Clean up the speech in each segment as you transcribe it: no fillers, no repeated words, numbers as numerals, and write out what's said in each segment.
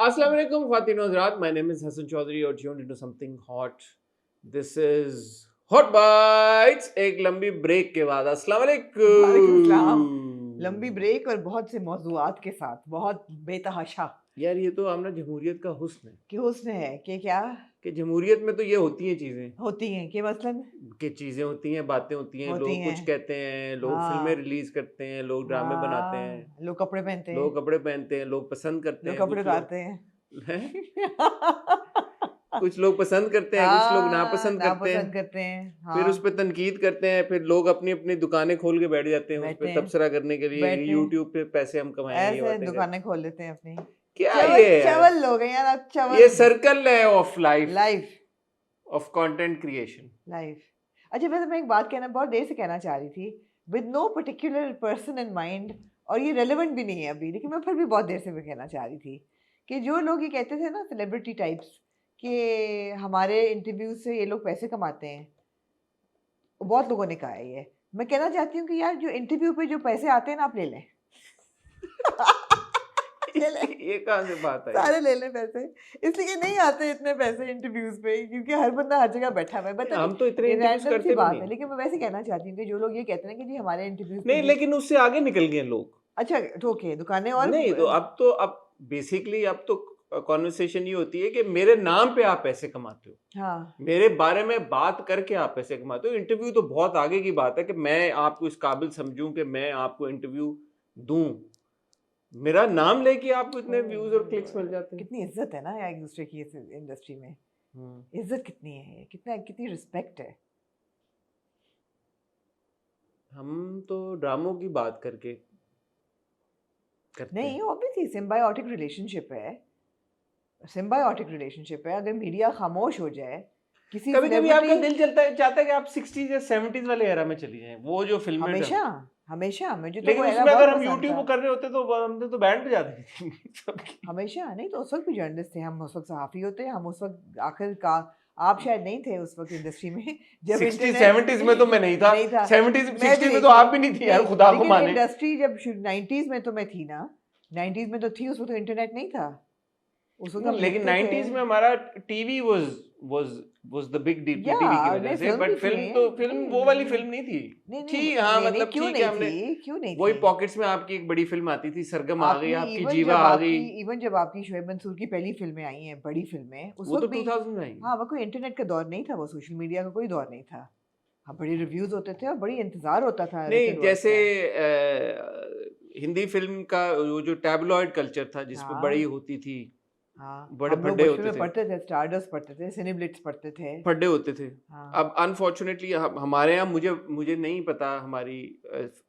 Assalamu alaikum, Khwatin and Hazrat. My name is Hassan Chaudhary. You're tuned into something hot. This is Hot Bites. एक लंबी break के बाद अस्सलाम वालेकुम सलाम। वालेकुम। लंबी ब्रेक और बहुत से मौजूआत के साथ बहुत बेतहाशा यार ये तो हमने जमहूरियत का हुस्न है कि हुस्न है कि क्या कि जमहूरियत में तो ये होती हैं चीजें होती हैं कि मसलन कि चीजें होती हैं, बातें होती हैं, होती लोग हैं। कुछ कहते हैं, लोग हाँ। फिल्में रिलीज करते हैं, लोग ड्रामे बनाते हैं, हाँ, लोग कपड़े पहनते हैं, लोग कपड़े पहनते हैं, लोग पसंद करते लोग हैं, कपड़े कुछ लोग उतारते हैं कुछ लोग पसंद करते हैं, कुछ लोग नापसंद करते हैं, नापसंद करते हैं। फिर हाँ, उस पर तनकीद करते हैं, फिर लोग अपनी अपनी दुकानें खोल के बैठ जाते हैं उस बैठते पर हैं, तबसरा करने के लिए बैठते हैं। यूट्यूब पे पैसे हम कमाएंगे, ये ऐसे बातें करते दुकानें खोल लेते हैं अपनी। क्या चवल ये है? चवल लोग हैं यार, आप चवल। ये सर्कल है of life life of content creation. Life. अच्छा, वैसे मैं एक बात कहना बहुत देर से कहना चाह रही थी, with no particular person in mind, और ये रेलेवेंट भी नहीं है अभी, लेकिन मैं फिर भी बहुत देर से मैं कहना चाह रही थी कि जो लोग ये कहते थे ना सेलिब्रिटी टाइप्स कि हमारे इंटरव्यू से ये लोग पैसे कमाते हैं, बहुत लोगों ने कहा है ये। मैं कहना चाहती हूँ कि यार जो इंटरव्यू पे जो पैसे आते हैं ना, आप ले लें ले लें, ये कहाँ से बात है? सारे ले लें पैसे, इसलिए नहीं आते इतने पैसे इंटरव्यूज पे, क्योंकि हर बंदा हर जगह बैठा हुआ है। बता हम तो इतने इंटरव्यूज रैंडम करते सी भी बात नहीं है, लेकिन मैं वैसे कहना चाहती हूँ कि जो लोग ये कहते हैं कि जी हमारे इंटरव्यूज नहीं, लेकिन उससे आगे निकल गए लोग। अच्छा ओके, दुकानें और नहीं तो अब बेसिकली अब तो कॉन्वर्सेशन ये होती है कि मेरे नाम पे आप पैसे कमाते हो, हाँ, मेरे बारे में बात करके आप पैसे कमाते हो। इंटरव्यू तो बहुत आगे की बात है कि मैं आपको इस काबिल समझूं कि मैं आपको इंटरव्यू दूं, मेरा नाम लेके आपको इतने व्यूज और क्लिक्स मिल जाते हैं। कितनी इज्जत है ना यार एक दूसरे की इस इंडस्ट्री में, इज्जत कितनी है, कितना कितनी रिस्पेक्ट है। हम तो ड्रामों की बात करके करते नहीं, हैं। ऑब्वियसली सिम्बायोटिक रिलेशनशिप है, सिम्बायोटिक रिलेशनशिप है। अगर मीडिया खामोश हो जाए, किसी कभी कभी आपका celebrity- दिल चाहता है कि आप 60s या 70s वाले एरा में चली जाएं, वो जो फिल्में हमेशा हमेशा मुझे तो लेकिन वो era उसमें बहुत अगर हम पसंद यूट्यूब था। को कर रहे होते तो हमने तो बैंड बजा दी थी सबकी। हमेशा नहीं, तो उस वक्त भी जर्नलिस्ट थे हम, उस वक्त सहाफ़ी होते, हम उस वक्त आखिर का, आप शायद नहीं थे उस वक्त इंडस्ट्री में जब 60s इंटरनेट 70s में तो मैं नहीं था, नहीं था, 70s मैं भी 60s में नहीं तो थी। आप भी नहीं थी यार, खुदा को लेकिन माने। इंडस्ट्री जब 90s में तो मैं थी ना, 90s में तो थी, उस वक्त तो इंटरनेट नहीं था, उस वक्त हम लेकिन लिखते 90s थे। में हमारा TV was the big deal या टीवी की वजह नहीं, से, फिल्म बट भी फिल्म थी, तो फिल्म नहीं वो वाली फिल्म नहीं थी। नहीं थी नहीं हाँ, नहीं, नहीं, मतलब क्यों ठीक है, नहीं हमने थी, क्यों नहीं वही थी पॉकेट्स में आपकी एक बड़ी फिल्म आती थी, सरगम आ गई, आपकी इवन जीवा जब आ आपकी गई, इवन जब आपकी शोएब मंसूर की पहली फिल्में आई हैं, बड़ी फिल्में, उस वो तो वक्त भी 2000 में आई। हाँ, वो कोई इंटरनेट का दौर नहीं था, वो सोशल मीडिया का कोई दौर नहीं था। हाँ, बड़े रिव्यूज होते थे और बड़ी इंतजार होता था नहीं, रिटर्न वर्क जैसे का। हिंदी फिल्म का वो जो टैबलॉइड कल्चर था जिसपे बड़ी हाँ होती थी, हाँ, बड़े हम लोग फड्डे बचपन होते में थे, पढ़ते थे, स्टारडस्ट पढ़ते थे, सिनेब्लिट्स पढ़ते थे। फड्डे होते थे। हाँ अब अनफॉर्चुनेटली हमारे यहाँ मुझे नहीं पता हमारी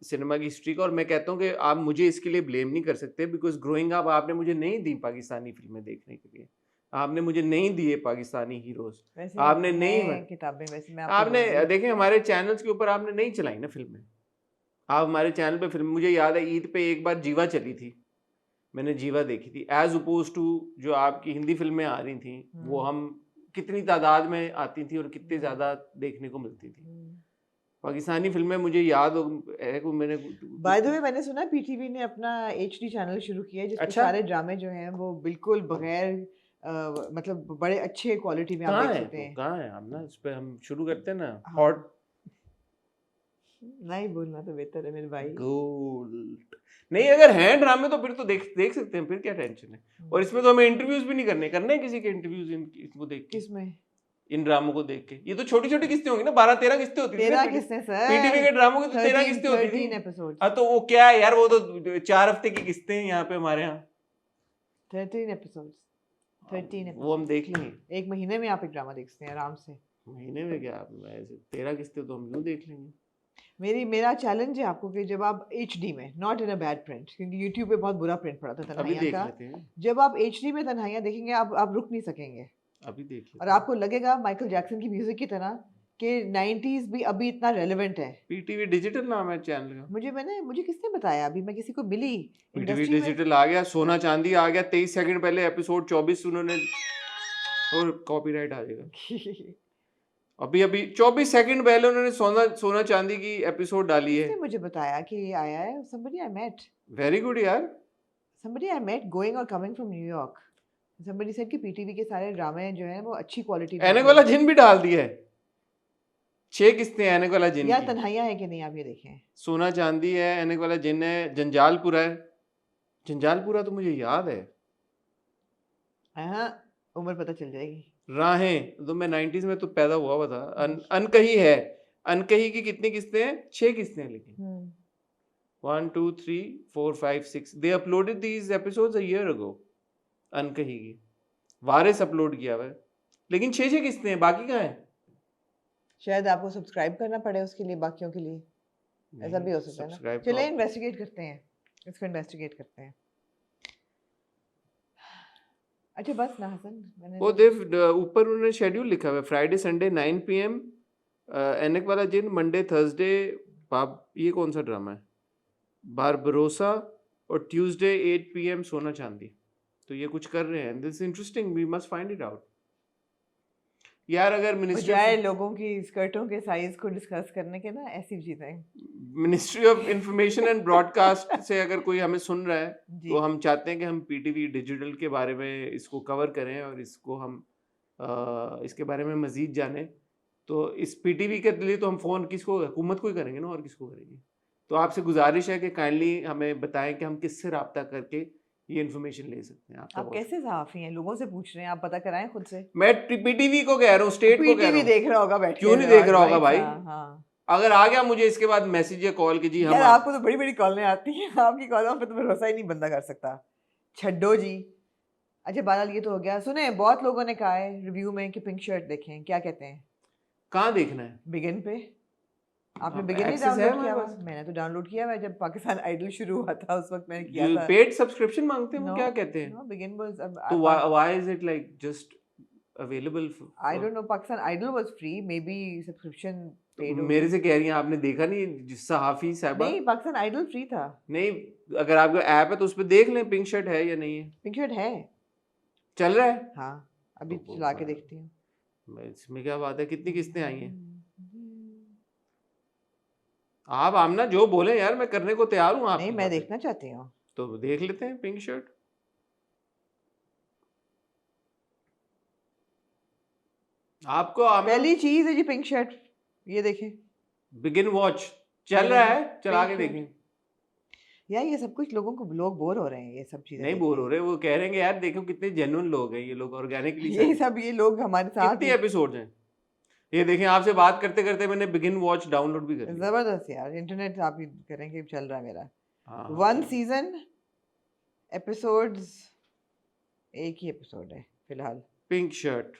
सिनेमा की हिस्ट्री का, और मैं कहता हूँ कि आप मुझे इसके लिए ब्लेम नहीं कर सकते, बिकॉज ग्रोइंग अप आपने मुझे नहीं दी पाकिस्तानी फिल्में देखने के लिए, आपने मुझे नहीं दिए पाकिस्तानी हीरोज, वैसे आपने नहीं हैं किताबें, वैसे मैं आपको आपने दूंगी। देखें हमारे चैनल्स के ऊपर आपने नहीं चलाई ना फिल्में। आप हमारे चैनल पे फिल्म, मुझे याद है ईद पे एक बार जीवा चली थी, मैंने जीवा देखी थी, एज अपोज टू जो आपकी हिंदी फिल्में आ रही थी, वो हम कितनी तादाद में आती थी और कितनी ज्यादा देखने को मिलती थी। पाकिस्तानी फिल्में मुझे याद है को मैंने बाय द वे, मैंने सुना पीटीवी ने अपना एचडी चैनल शुरू किया है जिसमें अच्छा? सारे ड्रामे जो हैं वो बिल्कुल बगैर मतलब बड़े अच्छे क्वालिटी में आप कहाँ देख है सकते तो हैं। कहाँ है हम ना, इस पे हम शुरू करते हैं ना। हाँ। हॉट नहीं बोलना तो बेहतर है मेरे भाई। गोल्ड नहीं, अगर हैं ड्रामे तो फिर तो देख सकते हैं, फिर क्या टेंशन है। और इसमें तो हमें इंटरव्यूज भी नहीं करने हैं किसी के इंटरव्यूज इनको देख के, किसमें? इन ड्रामों को देख के। ये तो छोटी छोटी किस्तें होंगी ना, 12-13 किस्तें होती थी 13 किस्तें सर, पीटीवी के ड्रामों की तो 13 किस्तें होती थी। 13 एपिसोड। हाँ तो वो क्या है यार, वो तो 4 हफ्ते की किस्तें हैं यहाँ पे हमारे यहाँ, 13 एपिसोड्स, 13 वो हम देख लेंगे। एक महीने में आप एक ड्रामा देख सकते हैं आराम से। महीने में क्या, ऐसे 13 किस्तें तो हम यूं देख लेंगे। मेरा चैलेंज है आपको कि जब आप एचडी में, not in a bad print, क्योंकि यूट्यूब पे बहुत बुरा प्रिंट पड़ा था अभी तन्हाइयाँ देख का, लेते हैं, जब आप एचडी में तन्हाइयाँ देखेंगे आप रुक नहीं सकेंगे, अभी देख लेते और हैं। आपको लगेगा माइकल जैक्सन की म्यूजिक की तरह कि 90s भी अभी इतना रेलेवेंट है। पीटीवी डिजिटल नाम है चैनल का। मुझे किसने बताया, अभी मैं किसी को मिली पीटीवी इंडस्ट्री में। डिजिटल आ गया, सोना चांदी आ गया, 23 सेकंड पहले एपिसोड 24 उन्होंने, और कॉपीराइट आ जाएगा। अभी 24 सेकंड पहले उन्होंने सोना चांदी की एपिसोड डाली है। किसने मुझे बताया कि ये आया है? somebody I met very good यार। going or coming from New York. somebody said कि पीटीवी के सारे ड्रामे जो हैं वो अच्छी क्वालिटी ऐनक वाला जिन भी डाल दिया है, 6 किस्तें हैं ऐनक वाला जिन या की। तन्हाइयाँ है कि नहीं आप ये देखें। सोना चांदी है, ऐनक वाला जिन है, जंजालपुरा है। जंजालपुरा तो मुझे याद है। हाँ, उम्र पता चल जाएगी। राहें तो मैं 90s में तो पैदा हुआ था। अनकही है, अनकही की कितनी किस्तें हैं? 6 किस्तें हैं लेकिन 1 2 3 4 5 6 they uploaded these episodes a year ago. Ankahi की वारिस अपलोड किया हुआ है, लेकिन 6 किस्तें हैं, बाकी कहाँ है? शायद आपको सब्सक्राइब करना पड़े उसके लिए, बाकियों के लिए, ऐसा भी हो सकता है ना। सब्सक्राइब चलिए इन्वेस्टिगेट करते हैं, इसको इन्वेस्टिगेट करते हैं। अच्छा बस ना हसन, मैंने वो देव ऊपर उन्होंने शेड्यूल लिखा हुआ है, फ्राइडे संडे 9 PM ऐनक वाला जिन, मंडे थर्सडे ये कौन सा ड्रामा है? बारबरोसा, और ट्यूसडे 8 PM सोना चांदी। तो ये कुछ कर रहे हैं, this interesting, we must find it out. यार अगर बजाय लोगों की स्कर्टों के साइज को डिस्कस करने के ना, ऐसी चीजें, ministry of information and broadcast से अगर कोई हमें सुन रहा है तो हम चाहते हैं कि हम पीटीवी डिजिटल के बारे में इसको कवर करें और इसको हम इसके बारे में मजीद जानें। तो इस पीटीवी के लिए तो हम फ़ोन किसको, हुकूमत को ही करेंगे ना, और किसको करेंगे। तो आपसे गुजारिश है कि काइंडली हमें बताएं कि हम किससे रब्ता करके ये इन्फॉर्मेशन ले सकते हैं। आप कैसे सहाफ़ी हैं, लोगों से पूछ रहे हैं, आप पता कराएं खुद से। मैं पीटीवी को कह रहा हूँ, स्टेट को कह रहा हूँ। पीटीवी देख रहा होगा बैठ के, क्यों नहीं देख रहा होगा भाई? हाँ। अगर आ गया मुझे इसके बाद मैसेज या कॉल कि जी हम, यार आपको तो बड़ी बड़ी कॉलें आती हैं, आपकी कॉलों पे तो भरोसा ही नहीं बंदा कर सकता। छड्डो जी। अच्छा बहरहाल ये तो हो गया। सुने, बहुत लोगों ने कहा है रिव्यू में कि पिंक शर्ट देखें, क्या कहते हैं? कहाँ देखना है? बिगिन पे। आपने बिगिन नहीं access है डाउनलोड किया हमारे हुआ? पास। मैंने तो डाउनलोड किया हुआ है, जब पाकिस्तान आइडल शुरू हुआ था उस वक्त मैंने किया जो था। पेड सब्सक्रिप्शन मांगते हैं वो No, क्या कहते हैं? no, begin was तो why is it like just available I don't know, Pakistan Idol was free, maybe subscription paid होगी। मेरे से कह रही हैं आपने देखा नहीं जिस सहाफी साहबा? नहीं, पाकिस्तान आइडल फ्री था। नहीं, अगर आपका ऐप है तो उस पर देख लें पिंक शर्ट है या नहीं है। पिंक शर्ट है, चल रहा है? हाँ अभी तो चला के देखती हूँ। इसमें क्या बात है, कितनी किस्तें आई हैं? आप आमना जो बोले यार, मैं करने को तैयार हूँ। नहीं, मैं देखना चाहती हूँ। तो देख लेते हैं पिंक शर्ट। आपको पहली चीज है जी पिंक शर्ट, ये देखें। बिगिन वॉच चल रहा है, चला के देखें। यार ये सब कुछ लोगों को, लोग बोर हो रहे हैं ये सब चीजें। नहीं बोर हो रहे, वो कह रहे हैं यार देखो कितने जेन्युइन लोग हैं ये लोग, ऑर्गेनिकली ये लोग हमारे साथ। कितने एपिसोड्स हैं ये देखें। आपसे बात करते करते मैंने बिगिन वॉच डाउनलोड भी कर लिया। जबरदस्त यार, इंटरनेट आप ही करेंगे, चल रहा है मेरा। हाँ, 1 सीजन एपिसोड्स, एक ही एपिसोड है फिलहाल। पिंक शर्ट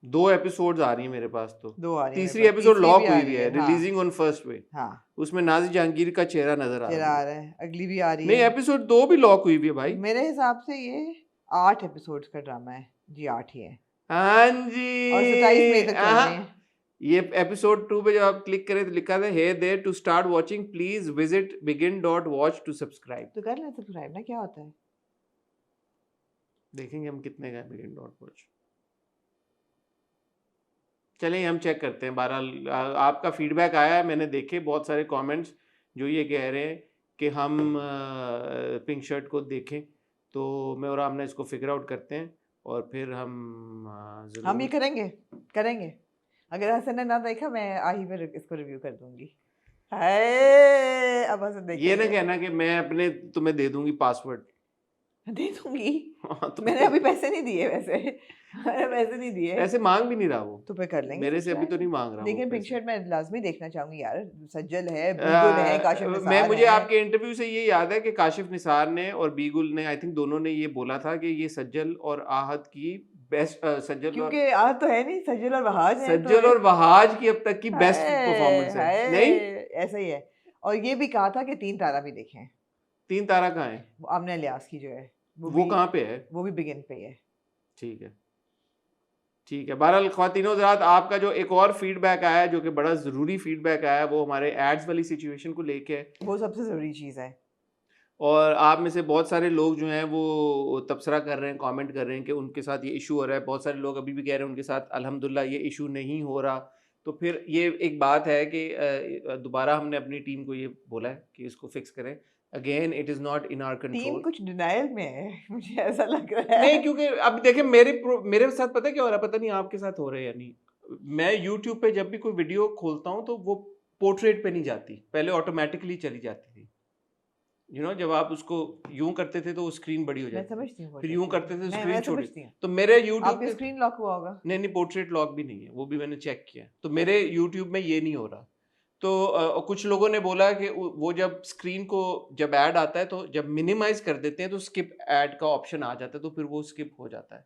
2 एपिसोड्स आ रही हैं मेरे पास, तो 2 आ रही है। तीसरी एपिसोड लॉक हुई हुई है, हाँ, रिलीजिंग ऑन फर्स्ट वे। हाँ उसमें नाज़ी जहांगीर का चेहरा नजर आ रहा है। अगली भी आ रही नहीं, है। एपिसोड 2 भी लॉक हुई हुई है भाई। मेरे हिसाब से ये 8 एपिसोड्स का ड्रामा है जी, 8 ही है। हाँ जी, और 27 मई तक चल रहे हैं। ये एपिसोड 2 पे जब आप क्लिक करें तो लिखा था hey there to start watching please visit begin.watch to subscribe. तो कर लें सब्सक्राइब ना, क्या होता है। देखेंगे हम कितने का begin.watch। चलें हम चेक करते हैं। बहरहाल आपका फीडबैक आया है, मैंने देखे बहुत सारे कमेंट्स जो ये कह रहे हैं कि हम पिंक शर्ट को देखें। तो मैं और आपने इसको फिगर आउट करते हैं और फिर हम ये करेंगे। अगर हसन ने ना देखा, मैं आही पर इसको रिव्यू कर दूंगी। अब हसन देखेंगे। ये ना कहना कि मैं अपने तुम्हें दे दूंगी पासवर्ड। दे दूंगी। तो मैंने अभी पैसे नहीं दिए, वैसे पैसे नहीं दिए। पैसे मांग भी नहीं रहा वो, तो फिर कर लेंगे। मेरे से अभी तो नहीं मांग रहा। लेकिन पिंक शर्ट मैं लाजमी देखना चाहूंगी यार। सज्जल है, बीगुल है, काशिफ निसार मुझे है। आपके इंटरव्यू से ये याद है कि काशिफ निसार ने और बीगुल ने, आई थिंक दोनों ने ये बोला था कि ये सज्जल और आहत की बेस्ट, सज्जल क्योंकि आहत तो है नहीं, सज्जल और वहाज है। सज्जल और वहाज की अब तक की बेस्ट परफॉर्मेंस है। नहीं, ऐसा ही है। और ये भी कहा था कि 3 तारा भी देखें। 3 तारा कहाँ है? आमना इलियास की जो है वो कहाँ पे है? वो भी बिगिन पे है। ठीक है, ठीक है। बहरहाल ख्वातीनो हज़रात, आपका जो एक और फीडबैक आया है जो कि बड़ा ज़रूरी फीडबैक आया है, वो हमारे एड्स वाली सिचुएशन को लेके है। वो सबसे ज़रूरी चीज़ है। और आप में से बहुत सारे लोग जो हैं वो तबसरा कर रहे हैं, कमेंट कर रहे हैं कि उनके साथ ये इशू हो रहा है। बहुत सारे लोग अभी भी कह रहे हैं उनके साथ अल्हम्दुलिल्लाह ये इशू नहीं हो रहा। तो फिर ये एक बात है कि दोबारा हमने अपनी टीम को ये बोला है कि इसको फिक्स करें। Again it is not in our team control. कुछ डिनायल में है मुझे ऐसा लग रहा है। नहीं, क्योंकि अब देखें मेरे साथ पता है क्या हो रहा है, पता नहीं आपके साथ हो रहा है या नहीं। मैं YouTube पे जब भी कोई वीडियो खोलता हूँ तो वो पोर्ट्रेट पे नहीं जाती, पहले ऑटोमेटिकली चली जाती थी। जब आप उसको यूं करते थे तो वो स्क्रीन बड़ी हो मैं जाती थी, समझती हूँ फिर यूं करते थे तो मैं स्क्रीन छोटी। समझती हूँ। तो मेरे YouTube आपके पे स्क्रीन लॉक हुआ होगा। नहीं, पोर्ट्रेट लॉक भी नहीं है, वो भी मैंने चेक किया। तो मेरे YouTube में ये नहीं हो रहा। तो कुछ लोगों ने बोला कि वो जब स्क्रीन को जब ऐड आता है तो जब मिनिमाइज कर देते हैं तो स्किप ऐड का ऑप्शन आ जाता है, तो फिर वो स्किप हो जाता है।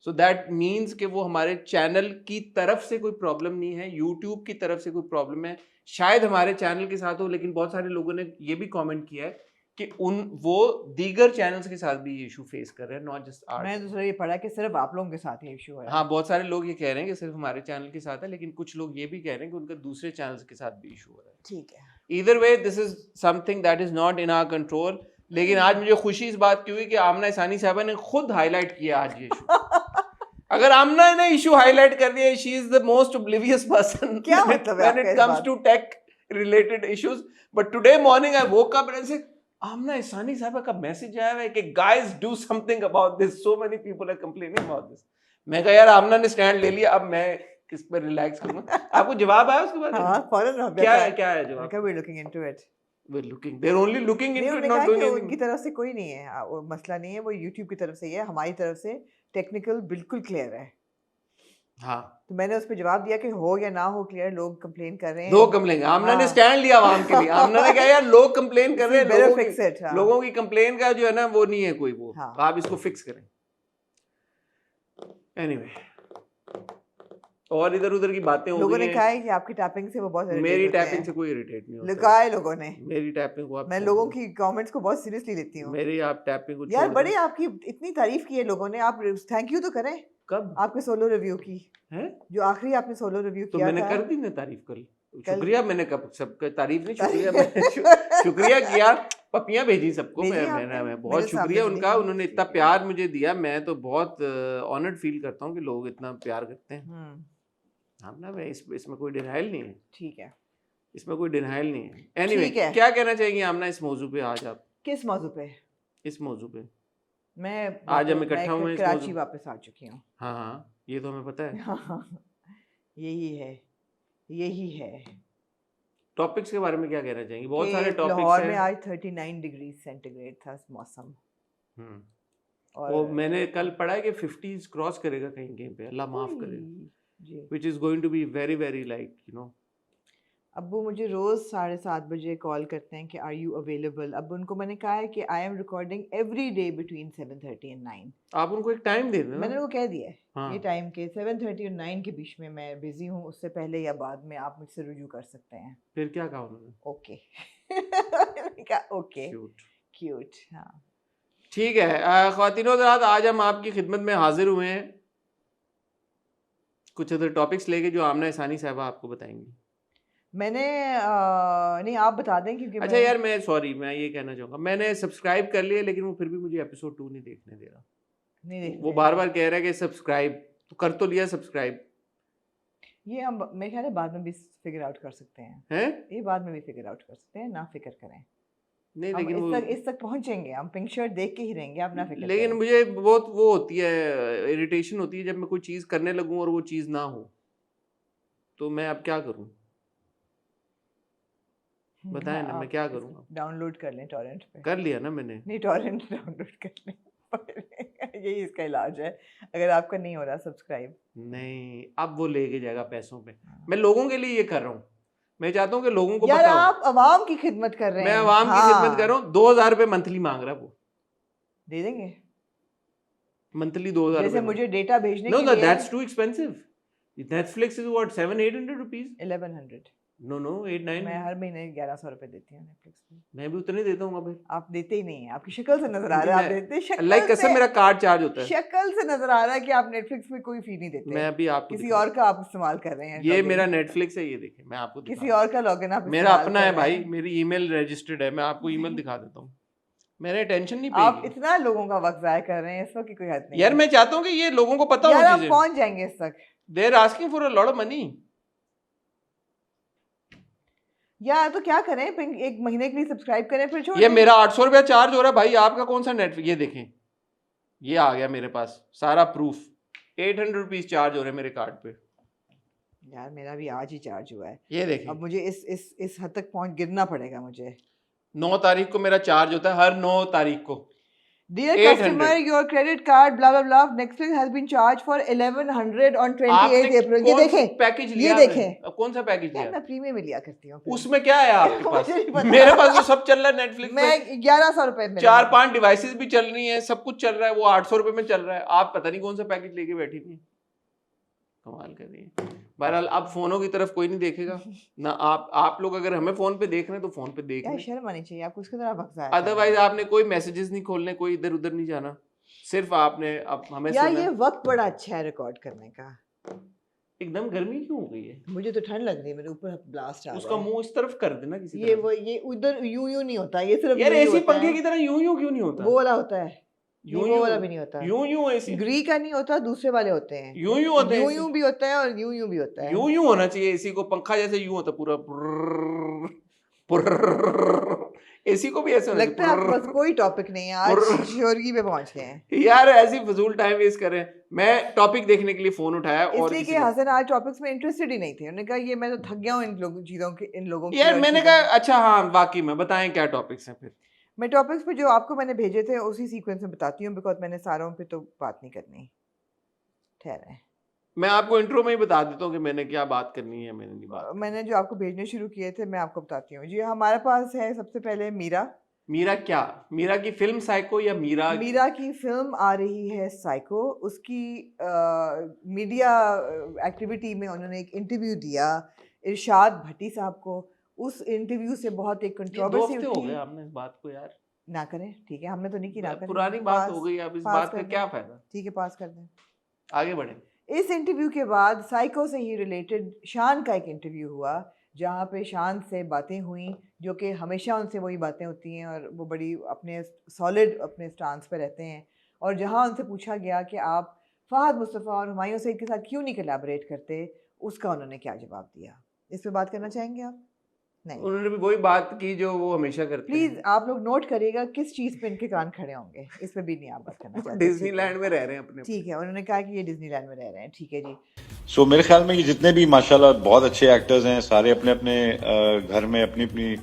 सो दैट मीन्स कि वो हमारे चैनल की तरफ से कोई प्रॉब्लम नहीं है, यूट्यूब की तरफ से कोई प्रॉब्लम है। शायद हमारे चैनल के साथ हो, लेकिन बहुत सारे लोगों ने ये भी कमेंट किया है कि वो दीगर चैनल्स के साथ भी ये इशू फेस कर रहे हैं, नॉट जस्ट आवर। मैंने दूसरा ये पढ़ा कि सिर्फ आप लोगों के साथ ये इशू है। हाँ, बहुत सारे लोग ये कह रहे हैं कि सिर्फ हमारे चैनल के साथ है, लेकिन कुछ लोग ये भी कह रहे हैं कि उनका दूसरे चैनल्स के साथ भी इशू हो रहा है। ठीक है, either way this is something that is not in our control. लेकिन आज मुझे खुशी इस बात की हुई कि आमना इसानी साहबा ने खुद हाईलाइट किया आज ये इशू। अगर आमना ने इशू हाईलाइट कर दिया, she is the most oblivious person क्या मतलब है व्हेन आपका इट इस कम्स बात? To tech related issues. But today morning I woke up and see Aamna Isani sahiba का मैसेज आया है कि guys do something about this, so many people are complaining about this. मैं कहा यार आमना ने स्टैंड ले लिया, अब मैं किस पर रिलैक्स करूंगा। आपको जवाब आया उसके बाद? हाँ, फौरन क्या है जवाब? we're looking into it. They're only looking नहीं, into it, उन्होंने not कहा doing कि anything. उनकी तरफ से कोई नहीं है, वो मसला नहीं है, वो YouTube की तरफ से ही है, हमारी तरफ से टेक्निकल बिल्कुल क्लियर है। हाँ, तो मैंने उस पर जवाब दिया कि हो या ना हो क्लियर, लोग कंप्लेन कर रहे हैं। लोग कंप्लेन, आमना ने हाँ। स्टैंड लिया आवाम के लिए। आमना ने कहा यार लोग कंप्लेन कर रहे हैं, better fix it, हाँ। लोगों की कंप्लेन का जो है ना वो नहीं है कोई वो, हाँ। आप इसको फिक्स करें। एनीवे, और इधर उधर की बातें हो लोगों गई ने कहा है कि आपकी टैपिंग से वो बहुत irritate मेरी होते टैपिंग हैं। से कोई इरिटेट नहीं होता। लगा है लोगों ने। मेरी टैपिंग को आप मैं छोड़ लोगों दो। की कमेंट्स को बहुत सीरियसली लेती हूँ मेरी आप टैपिंग को यार। छोड़ बड़े दो। आपकी इतनी तारीफ की है लोगों ने, आप थैंक यू तो करें कब आपके सोलो रिव्यू की, है? जो आखिरी आपने सोलो रिव्यू तो किया मैंने था। कर दी ना तारीफ कल। कल- शुक्रिया, मैंने कब सबका तारीफ नहीं, शुक्रिया मैंने शुक्रिया किया, पपियां भेजी सबको। भेजी मैं आपने? मैं बहुत मेरे शुक्रिया सामने उनका, भेजी। उन्होंने इतना ठीक है। प्यार मुझे दिया। मैं तो बहुत ऑनर्ड फील करता हूँ कि लोग इतना प्यार करते हैं। हाँ ना, मैं इसमें कोई डिनाइल नहीं है, ठीक है। इसमें कोई डिनाइल नहीं है। एनीवे, ठीक है। क्या कहना चाहेंगे आमना इस मौजू पे आज आप? किस मौजू पे? इस मौजू पे मैं आज हम इकट्ठा हुए हैं इस कराची मौजू। वापस आ चुकी हूँ। हाँ, ये तो हमें पता है। यही है टॉपिक्स के बारे में क्या कहना चाहेंगे? बहुत कि सारे टॉपिक्स लाहौर में हैं। आज 39 डिग्री सेंटीग्रेड था मौसम। और वो मैंने कल पढ़ा है कि 50s क्रॉस करेगा कहीं कहीं पे, अल्लाह माफ ओए, करेगा, जी। which is going to be very very like अब्बू मुझे रोज 7:30 बजे कॉल करते हैं कि आर यू अवेलेबल। अब उनको मैंने कहा है कि I am recording every day between 7:30 and 9। आप उनको एक टाइम दे देना। मैंने उनको कह दिया है हाँ। ये टाइम के 7:30 और 9 के बीच में मैं बिजी हूँ, उससे पहले या बाद में आप मुझसे रुजू कर सकते हैं। फिर क्या कहा उन्होंने? ओके। मैंने कहा ओके, Cute. क्यूट। हाँ, ठीक है ख्वातीनो हज़रात, आज हम आपकी खिदमत में हाजिर हुए हैं कुछ अदर टॉपिक्स लेके जो आमना इसानी साहबा आपको बताएंगी। मैंने नहीं, आप बता दें क्योंकि अच्छा यार, मैं सॉरी, मैं ये कहना चाहूँगा, मैंने सब्सक्राइब कर लिया लेकिन वो फिर भी मुझे एपिसोड 2 नहीं देखने दे रहा। नहीं देखते वो बार बार कह रहा है कि सब्सक्राइब, तो कर तो लिया सब्सक्राइब। ये हम मेरे ख्याल है बाद में भी फिगर आउट कर सकते हैं। हैं? ये बाद में भी फिगर आउट कर सकते हैं, ना फिक्र करें। नहीं, हम लेकिन इस तक पहुंचेंगे, हम पिंक शर्ट देख के ही रहेंगे, आप ना फिक्र लेकिन करें। मुझे बहुत वो होती है, इरिटेशन होती है जब मैं कोई चीज़ करने लगूं और वो चीज़ ना हो, तो मैं अब क्या करूं? बताएं ना, मैं क्या करूं? डाउनलोड कर लें टॉरेंट पे। कर लिया ना मैंने। नहीं, टॉरेंट डाउनलोड कर लें। यही इसका इलाज है अगर आपका नहीं हो रहा सब्सक्राइब। नहीं, अब वो लेके जाएगा पैसों पे। मैं लोगों के लिए ये कर रहा हूँ, मैं चाहता हूँ कि लोगों को यार पता हो। आप अवाम की खिदमत कर रहे हैं। मैं अवाम की खिदमत कर रहा हूँ। 2000 रुपये मंथली मांग रहा है वो। दे देंगे मंथली 2000 जैसे रुपये। मुझे डेटा भेजने No, के लिए that's too expensive. Netflix is what, 700-800 rupees? 1100। No, 8-9. मैं हर महीने 1100 रुपए देती हूँ नेटफ्लिक्स पे। मैं भी उतने देता हूँ भाई। आप देते ही नहीं है, आपकी शक्ल से नजर आ रहा है आप देते। शक्ल लाइक कसम, मेरा कार्ड चार्ज होता है। शक्ल से नजर आ रहा है कि आप नेटफ्लिक्स में कोई फी नहीं देते। मैं अभी आपको किसी और का आप इस्तेमाल कर रहे हैं। ये मेरा नेटफ्लिक्स है, ये देखें, मैं आपको किसी और का लॉगिन आप मेरा अपना है भाई, मेरी ईमेल रजिस्टर्ड है, मैं आपको ईमेल दिखा देता हूँ। मैंने टेंशन नहीं आप पाई। इतना लोगों का वक्त जाया कर रहे हैं, इस वक्त की कोई हद नहीं। यार मैं चाहता हूँ कि ये लोगों को पता हो यार आप चीजें। पहुंच जाएंगे इस तक। They're asking for a lot of money. या तो क्या करें, एक महीने के लिए सब्सक्राइब करें फिर छोड़ ये दें। मेरा 800 रुपया चार्ज हो रहा है भाई, आपका कौन सा नेट? ये देखें, ये आ गया मेरे पास सारा प्रूफ। 800 रुपीज चार्ज हो रहे हैं मेरे कार्ड पे। यार मेरा भी आज ही चार्ज हुआ है। ये देखें, अब मुझे इस हद तक पहुंच गिरना पड़ेगा मुझे। 9 तारीख को मेरा चार्ज होता है, हर 9 तारीख को। Dear 800 customer, your credit card blah blah blah Netflix has been charged for 1100 on 28 April। ये देखें, पैकेज ये लिया देखें। अब कौन सा पैकेज यार लिया? मैं प्रीमियम में लिया करती हूँ। उसमें क्या है आपके पास? मुझे नहीं पता। मेरे पास तो सब चल रहा है नेटफ्लिक्स मैं में। 1100 रुपए में 4-5 डिवाइसेस भी चल रही हैं, सब कुछ चल रहा है, वो 800 रुपए में चल रहा है। आप पता नहीं कौन सा पैकेज लेके बैठी थी, कमाल कर रही है। बहरहाल अब फोनों की तरफ कोई नहीं देखेगा ना। आप लोग अगर हमें फोन पे देख रहे हैं तो फोन पे देख यार रहे हैं, शर्म आनी चाहिए आपको, उसकी तरह बक्सा है। अदरवाइज आपने कोई मैसेजेस नहीं खोलने, कोई इधर उधर नहीं जाना, सिर्फ आपने अब हमें यार सुनना ये है। वक्त बड़ा अच्छा है रिकॉर्ड करने का। एकदम गर्मी क्यों हो गई है? मुझे तो ठंड लग रही है, मेरे ऊपर ब्लास्ट आ रहा उसका है। मुंह इस तरफ कर देना किसी ये तरह। वो ये उधर यूं नहीं होता, ये सिर्फ यार यूं ही एसी होता पंखे है। की तरह यूं यूं क्यों नहीं होता? वो वाला होता है, यूं वो वाला भी नहीं होता। यूं यूं एसी ग्री का नहीं होता, दूसरे वाले होते हैं। यूं यूं होता है यूं AC? यूं भी होता है और यूं यूं भी होता है। यूं यूं होना चाहिए एसी को, पंखा जैसे यूं होता पूरा पुर्र, पुर्र। एसी को भी ऐसे होना लगता है आपके पास कोई टॉपिक नहीं है, आज श्योरगी पे पहुंच गए हैं। यार ऐसी फजूल टाइम वेस्ट कर रहे हैं। मैं टॉपिक देखने के लिए फोन उठाया और इसलिए कि हसन आज टॉपिक्स में इंटरेस्टेड ही नहीं थे। उन्होंने कहा ये मैं तो थक गया हूँ इन लोगों की। यार और मैंने चीज़ों कहा की। अच्छा हाँ वाकई में बताएं क्या टॉपिक्स हैं फिर। मैं टॉपिक्स पे जो आपको मैंने भेजे थे उसी सीक्वेंस में बताती हूँ, बिकॉज मैंने सारों पे तो बात नहीं करनी। ठहरे, मैं आपको इंट्रो में ही बता देता हूँ कि मैंने क्या बात करनी है, मैंने नहीं बात। मैंने जो आपको भेजने शुरू किए थे मैं आपको बताती हूँ जी। हमारे पास है सबसे पहले मीरा। मीरा क्या? मीरा की फिल्म साइको या मीरा की फिल्म आ रही है साइको। उसकी मीडिया एक्टिविटी में उन्होंने एक इंटरव्यू दिया इरशाद भट्टी साहब को। उस इंटरव्यू से बहुत एक कंट्रोवर्सी हो उठी। गए आपने इस बात को यार। ना करें, ठीक है, हमने तो नहीं की, ना करें। पुरानी बात हो गई, अब इस बात का क्या फायदा? ठीक है, पास कर दें, आगे बढ़े। इस इंटरव्यू के बाद साइको से ही रिलेटेड शान का एक इंटरव्यू हुआ, जहाँ पे शान से बातें हुई जो कि हमेशा उनसे वही बातें होती हैं और वो बड़ी अपने सॉलिड अपने स्टांस पे रहते हैं। और जहाँ उनसे पूछा गया कि आप फहद मुस्तफ़ा और हुमायूं सईद के साथ क्यों नहीं कोलैबोरेट करते, उसका उन्होंने क्या जवाब दिया, इस पे बात करना चाहेंगे आप? नहीं, उन्होंने भी वही बात की जो वो हमेशा करते हैं। प्लीज आप लोग नोट करिएगा किस चीज़ पे इनके कान खड़े होंगे, इस पे भी नहीं आप बात करना चाहते। डिज्नीलैंड में रह रहे हैं अपने। ठीक है, उन्होंने कहा कि ये डिज्नीलैंड में रह रहे हैं, ठीक है जी। सो मेरे ख्याल में ये जितने भी माशाल्लाह बहुत अच्छे एक्टर्स हैं, सारे अपने अपने घर में अपनी अपनी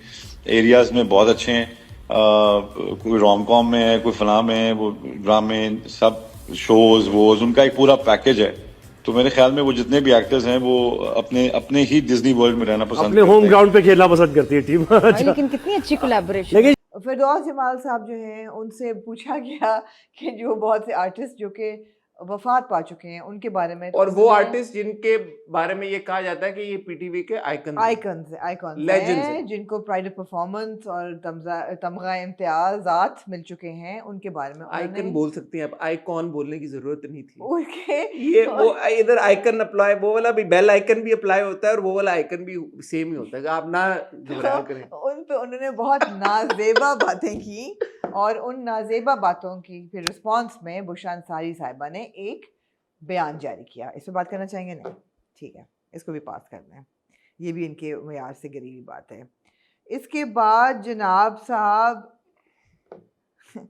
एरियाज में बहुत अच्छे हैं। कोई रोम कॉम में है, कोई फलां में है, वो ड्रामे, सब शोज वोज, उनका एक पूरा पैकेज है। तो मेरे ख्याल में वो जितने भी एक्टर्स हैं वो अपने अपने ही डिज्नी वर्ल्ड में रहना पसंद अपने होम ग्राउंड पे खेलना पसंद करती है टीम। लेकिन कितनी अच्छी कोलैबोरेशन। लेकिन फिरदौस जमाल साहब जो हैं उनसे पूछा गया कि जो बहुत से आर्टिस्ट जो कि वफात पा चुके हैं उनके बारे में, और वो आर्टिस्ट जिनके बारे में ये कहा जाता है कि ये पीटीवी के आइकन्स Legends हैं, जिनको प्राइड ऑफ परफॉर्मेंस और तमगा इम्तियाजात मिल चुके हैं, उनके बारे में आइकन बोल सकती हैं आप, आइकॉन बोलने की जरूरत नहीं थी। उनके ये वो इधर आइकन अप्लाई, वो वाला भी बेल आइकन भी अप्लाई होता है और वो वाला आइकन भी सेम ही होता है, आप ना घबराया करें। उन पे उन्होंने बहुत नाजेबा बातें की और उन नाजेबा बातों की फिर रिस्पांस में बुशरा अंसारी साहिबा ने एक बयान जारी किया। इस पर बात करना चाहेंगे? नहीं, ठीक है, इसको भी पास कर दें, ये भी इनके मयार से गिरी हुई बात है। इसके बाद जनाब साहब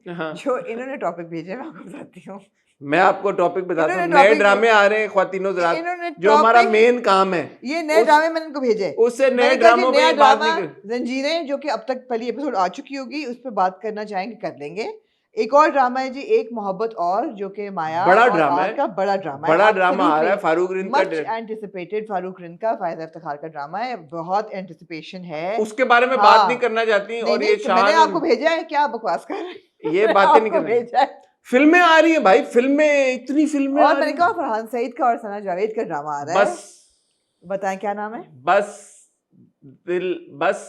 हाँ। जो इन्होंने टॉपिक भेजे मैं आपको बताती हूँ। मैं आपको टॉपिक बताता हूँ, इन्होंने नए topic- ड्रामे आ रहे हैं ख्वातीनो ज़रात, इन्होंने जो हमारा topic- मेन काम है। ये नए उस- ड्रामे मैंने इनको भेजे, उससे नए मैंने कहा कि ड्रामों नया पे बात ड्रामा नहीं कर। जंजीरें जो कि अब तक पहली एपिसोड आ चुकी होगी, उस पर बात करना चाहेंगे, कर लेंगे। एक और ड्रामा है जी, एक मोहब्बत और, जो कि माया बड़ा और ड्रामा आर है। का बड़ा ड्रामा बड़ा ड्रामा आ रहा है, फारूक रिंद का मच एंटिसिपेटेड, फारूक रिंद का, फायद इफ्तिखार का ड्रामा है, बहुत एंटिसिपेशन है। उसके बारे में हाँ। बात नहीं करना चाहती। नहीं, और ये नहीं, मैंने आपको भेजा है, क्या बकवास कर रहे हैं? ये बातें नहीं आपको कर रहे। भेजा है। फिल्में आ रही हैं भाई, फिल्में, इतनी फिल्में आ और रही मैंने हैं। कहा फरहान सईद का और सना जावेद का ड्रामा आ रहा है, बस बताएं क्या नाम है? बस दिल, बस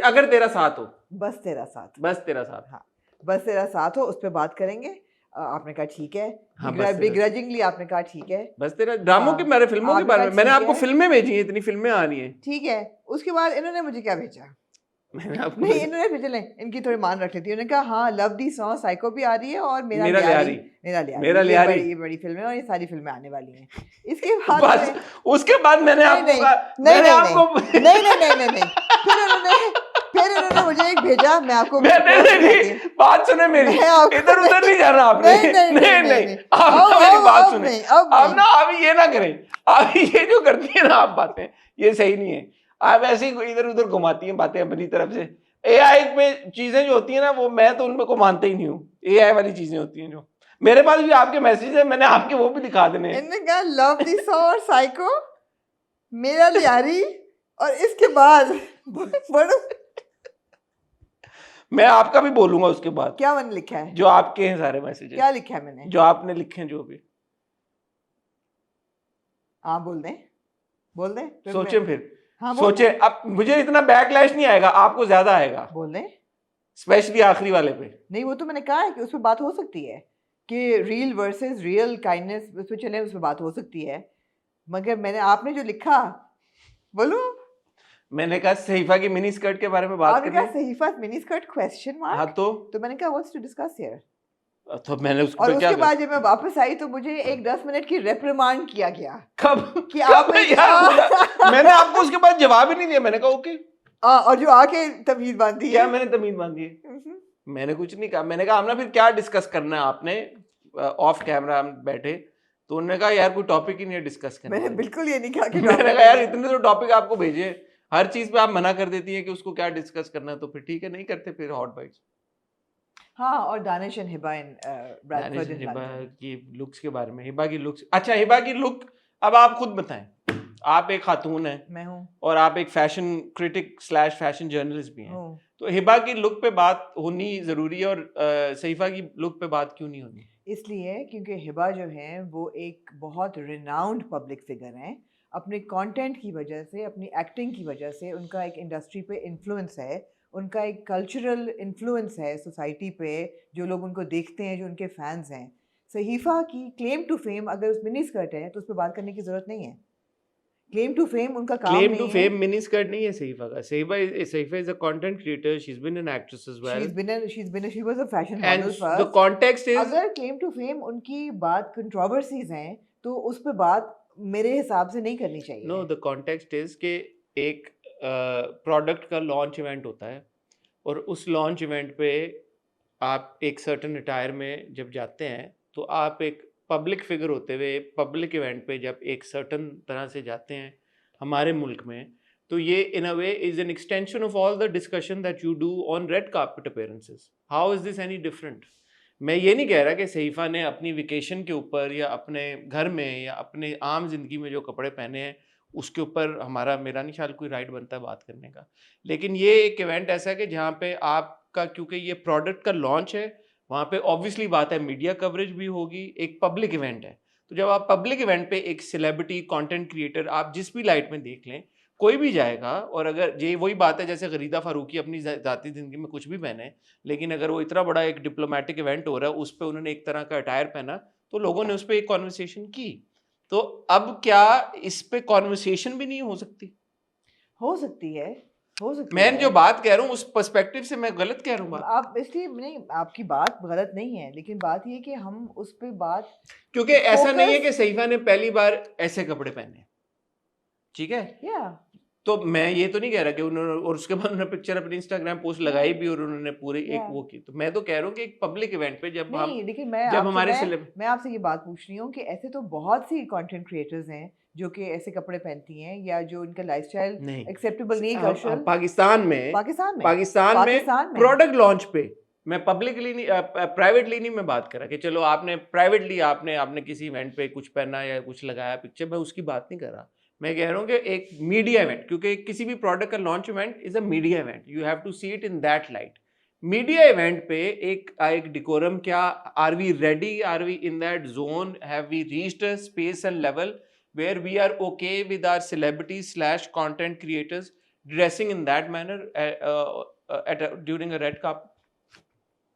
अगर तेरा साथ हो, बस तेरा साथ। बस तेरा साथ। हाँ, बस तेरा साथ हो, उस पर बात करेंगे। आपने कहा ठीक है, हाँ, बस तेरा- बिग्रजिंगली आपने कहा ठीक है, बस तेरा ड्रामों हाँ, के बारे, फिल्मों के आपने बारे कहा में मैंने ठीक आपको है। फिल्में भेजी हैं, इतनी फिल्में आ रही हैं। ठीक है। उसके बाद इन्होंने मुझे क्या भेजा? मैंने आपको नहीं इन्होंने फिर चले इनकी थोड़ी मान रख लेती है। उन्होंने कहा हाँ लव दी सॉन्ग साइको भी आ रही है और मेरा लियारी मेरा लियारी ये बड़ी फिल्म है और ये सारी फिल्में आने वाली हैं। इसके बाद बस उसके बाद मैंने आपको कहा नहीं फिर उन्होंने मुझे एक भेजा, मैं आपको बात सुने मेरी, इधर उधर नहीं जाना आपने। नहीं आप मेरी बात सुने, आप ना अभी ये ना करें, अभी ये जो करती है ना आप बातें, ये सही नहीं है। आप ऐसे ही इधर उधर घुमाती हैं बातें अपनी तरफ से। एआई में चीजें जो होती है ना, वो मैं तो उनमें को मानता ही नहीं हूँ। एआई वाली चीजें होती हैं जो मेरे पास भी आपके मैसेज है, मैंने आपके वो भी दिखा देने हैं। इन्होंने कहा लव दी सॉन्ग और साइको, मेरा लियारी और इसके बाद बड़ो मैं आपका भी बोलूंगा उसके बाद। क्या मैंने लिखा है? जो आपके हैं सारे मैसेज, क्या लिखा है मैंने? जो आपने लिखे हैं जो भी। हाँ बोल दें सोचें फिर। हाँ सोचे, अब मुझे इतना बैकलैश नहीं आएगा, आपको ज्यादा आएगा। बोल दें स्पेशली आखिरी वाले पे। नहीं वो तो मैंने कहा है कि उस पर बात हो सकती है कि रियल वर्सेस रियल काइंडनेस उस पर चले, उस पर बात हो सकती है। मगर मैंने आपने जो लिखा, बोलूं मैंने कहा सहीफा की मिनी स्कर्ट के बारे में बात आपने करनी कहा सहीफा मिनी स्कर्ट क्वेश्चन मार्क। हाँ तो मैंने कहा व्हाट्स टू डिस्कस हियर। तो मैंने उसको और क्या उसके बाद जब मैं वापस आई तो मुझे एक 10 मिनट की रेप्रिमांड किया गया। कब कि आप मैंने आपको उसके बाद जवाब ही नहीं दिया। मैंने कहा ओके, और जो आके तमीज बांधी क्या है। मैंने तमीज बांधी है? मैंने कुछ नहीं कहा। मैंने कहा हमने फिर क्या डिस्कस करना है, आपने ऑफ कैमरा हम बैठे तो उन्होंने कहा यार कोई टॉपिक ही नहीं है डिस्कस करने। मैंने बिल्कुल ये नहीं कहा कि मैंने कहा यार इतने तो टॉपिक आपको भेजे, हर चीज पे आप मना कर देती है कि उसको क्या डिस्कस करना है, तो फिर ठीक है नहीं करते फिर हॉट बाइट्स। हाँ और Danish and Hiba in Bradford in Hiba London की लुक्स के बारे में, हिबा की लुक्स। अच्छा हिबा की लुक, अब आप खुद बताएं, आप एक खातून हैं मैं हूँ और आप एक fashion critic slash fashion journalist भी हैं, हूँ। तो हिबा की लुक पे बात होनी जरूरी है और सहीफा की लुक पे बात क्यों नहीं होनी? इसलिए क्योंकि हिबा जो है वो एक बहुत रिनाउंड पब्लिक फिगर हैं। अपने कंटेंट की वजह से, अपनी एक्टिंग की वजह से उनका एक इंडस्ट्री पे इन्फ्लुएंस है, उनका एक कल्चरल इन्फ्लुएंस है सोसाइटी पे, जो लोग उनको देखते हैं, जो उनके फैंस हैं। सहीफा की क्लेम टू फेम अगर उस मिनी स्कर्ट है तो उस पर बात करने की ज़रूरत नहीं है। क्लेम टू फेम उनका काम क्लेम नहीं टू है। फेम मिनी स्कर्ट नहीं है सहीफा का। Sahifa is a content creator, she is been an actress as well, she was a fashion and model the first। Context is, अगर क्लेम टू फेम उनकी बात कंट्रोवर्सीज हैं तो उस पे बात मेरे हिसाब से नहीं करनी चाहिए। नो द कॉन्टेक्स्ट इज कि एक प्रोडक्ट का लॉन्च इवेंट होता है और उस लॉन्च इवेंट पे आप एक सर्टन अटायर में जब जाते हैं तो आप एक पब्लिक फिगर होते हुए पब्लिक इवेंट पे जब एक सर्टन तरह से जाते हैं हमारे मुल्क में, तो ये in a way is an extension of all the discussion that you do on red carpet appearances. How is this any different? मैं ये नहीं कह रहा कि सहीफा ने अपनी वेकेशन के ऊपर या अपने घर में या अपने आम जिंदगी में जो कपड़े पहने हैं उसके ऊपर मेरा नहीं ख्याल कोई राइट बनता है बात करने का। लेकिन ये एक इवेंट ऐसा है कि जहाँ पे आपका, क्योंकि ये प्रोडक्ट का लॉन्च है, वहाँ पे ऑब्वियसली बात है मीडिया कवरेज भी होगी, एक पब्लिक इवेंट है। तो जब आप पब्लिक इवेंट पे एक सेलिब्रिटी कंटेंट क्रिएटर, आप जिस भी लाइट में देख लें, कोई भी जाएगा, और अगर ये वही बात है जैसे गरीदा फारूकी अपनी ज़ाती ज़िंदगी में कुछ भी पहने, लेकिन अगर वो इतना बड़ा एक डिप्लोमेटिक इवेंट हो रहा है उस पर उन्होंने एक तरह का अटायर पहना तो लोगों ने उस पर एक कॉन्वर्सेशन की। तो अब क्या इस पे कॉन्वर्सेशन भी नहीं हो सकती? हो सकती है। मैं जो बात कह रहा हूँ उस पर्सपेक्टिव से मैं गलत कह रहा हूँ बात? आप इसलिए नहीं, आपकी बात गलत नहीं है, लेकिन बात ये कि हम उस पे बात, क्योंकि ऐसा नहीं है कि सहीफा ने पहली बार ऐसे कपड़े पहने, ठीक है? या तो मैं ये तो नहीं कह रहा कि उन्होंने, और उसके बाद उन्होंने पिक्चर अपनी इंस्टाग्राम पोस्ट लगाई भी और उन्होंने पूरी एक वो की। तो मैं तो कह रहा हूँ कि एक पब्लिक इवेंट पे जब हम, नहीं, लेकिन मैं आपसे ये बात पूछ रही हूँ कि ऐसे तो बहुत सी कंटेंट क्रिएटर्स हैं जो कि ऐसे कपड़े पहनती हैं या जो इनका लाइफस्टाइल नहीं एक्सेप्टेबल नहीं कल्चरल। पाकिस्तान में प्रोडक्ट लॉन्च पे, मैं पब्लिकली नहीं, प्राइवेटली नहीं मैं बात कर रहा कि चलो आपने प्राइवेटली आपने किसी इवेंट पे कुछ पहना या कुछ लगाया पिक्चर, मैं उसकी बात नहीं कर रहा। मैं कह रहा हूँ कि एक मीडिया इवेंट, क्योंकि किसी भी प्रोडक्ट का launch event is a media event, you have to see it in that light. Media event पे एक डिकोरम, क्या are we ready, are we in that zone, have we reached a space and level where we are okay with our celebrities / content creators dressing in that manner during a red carpet,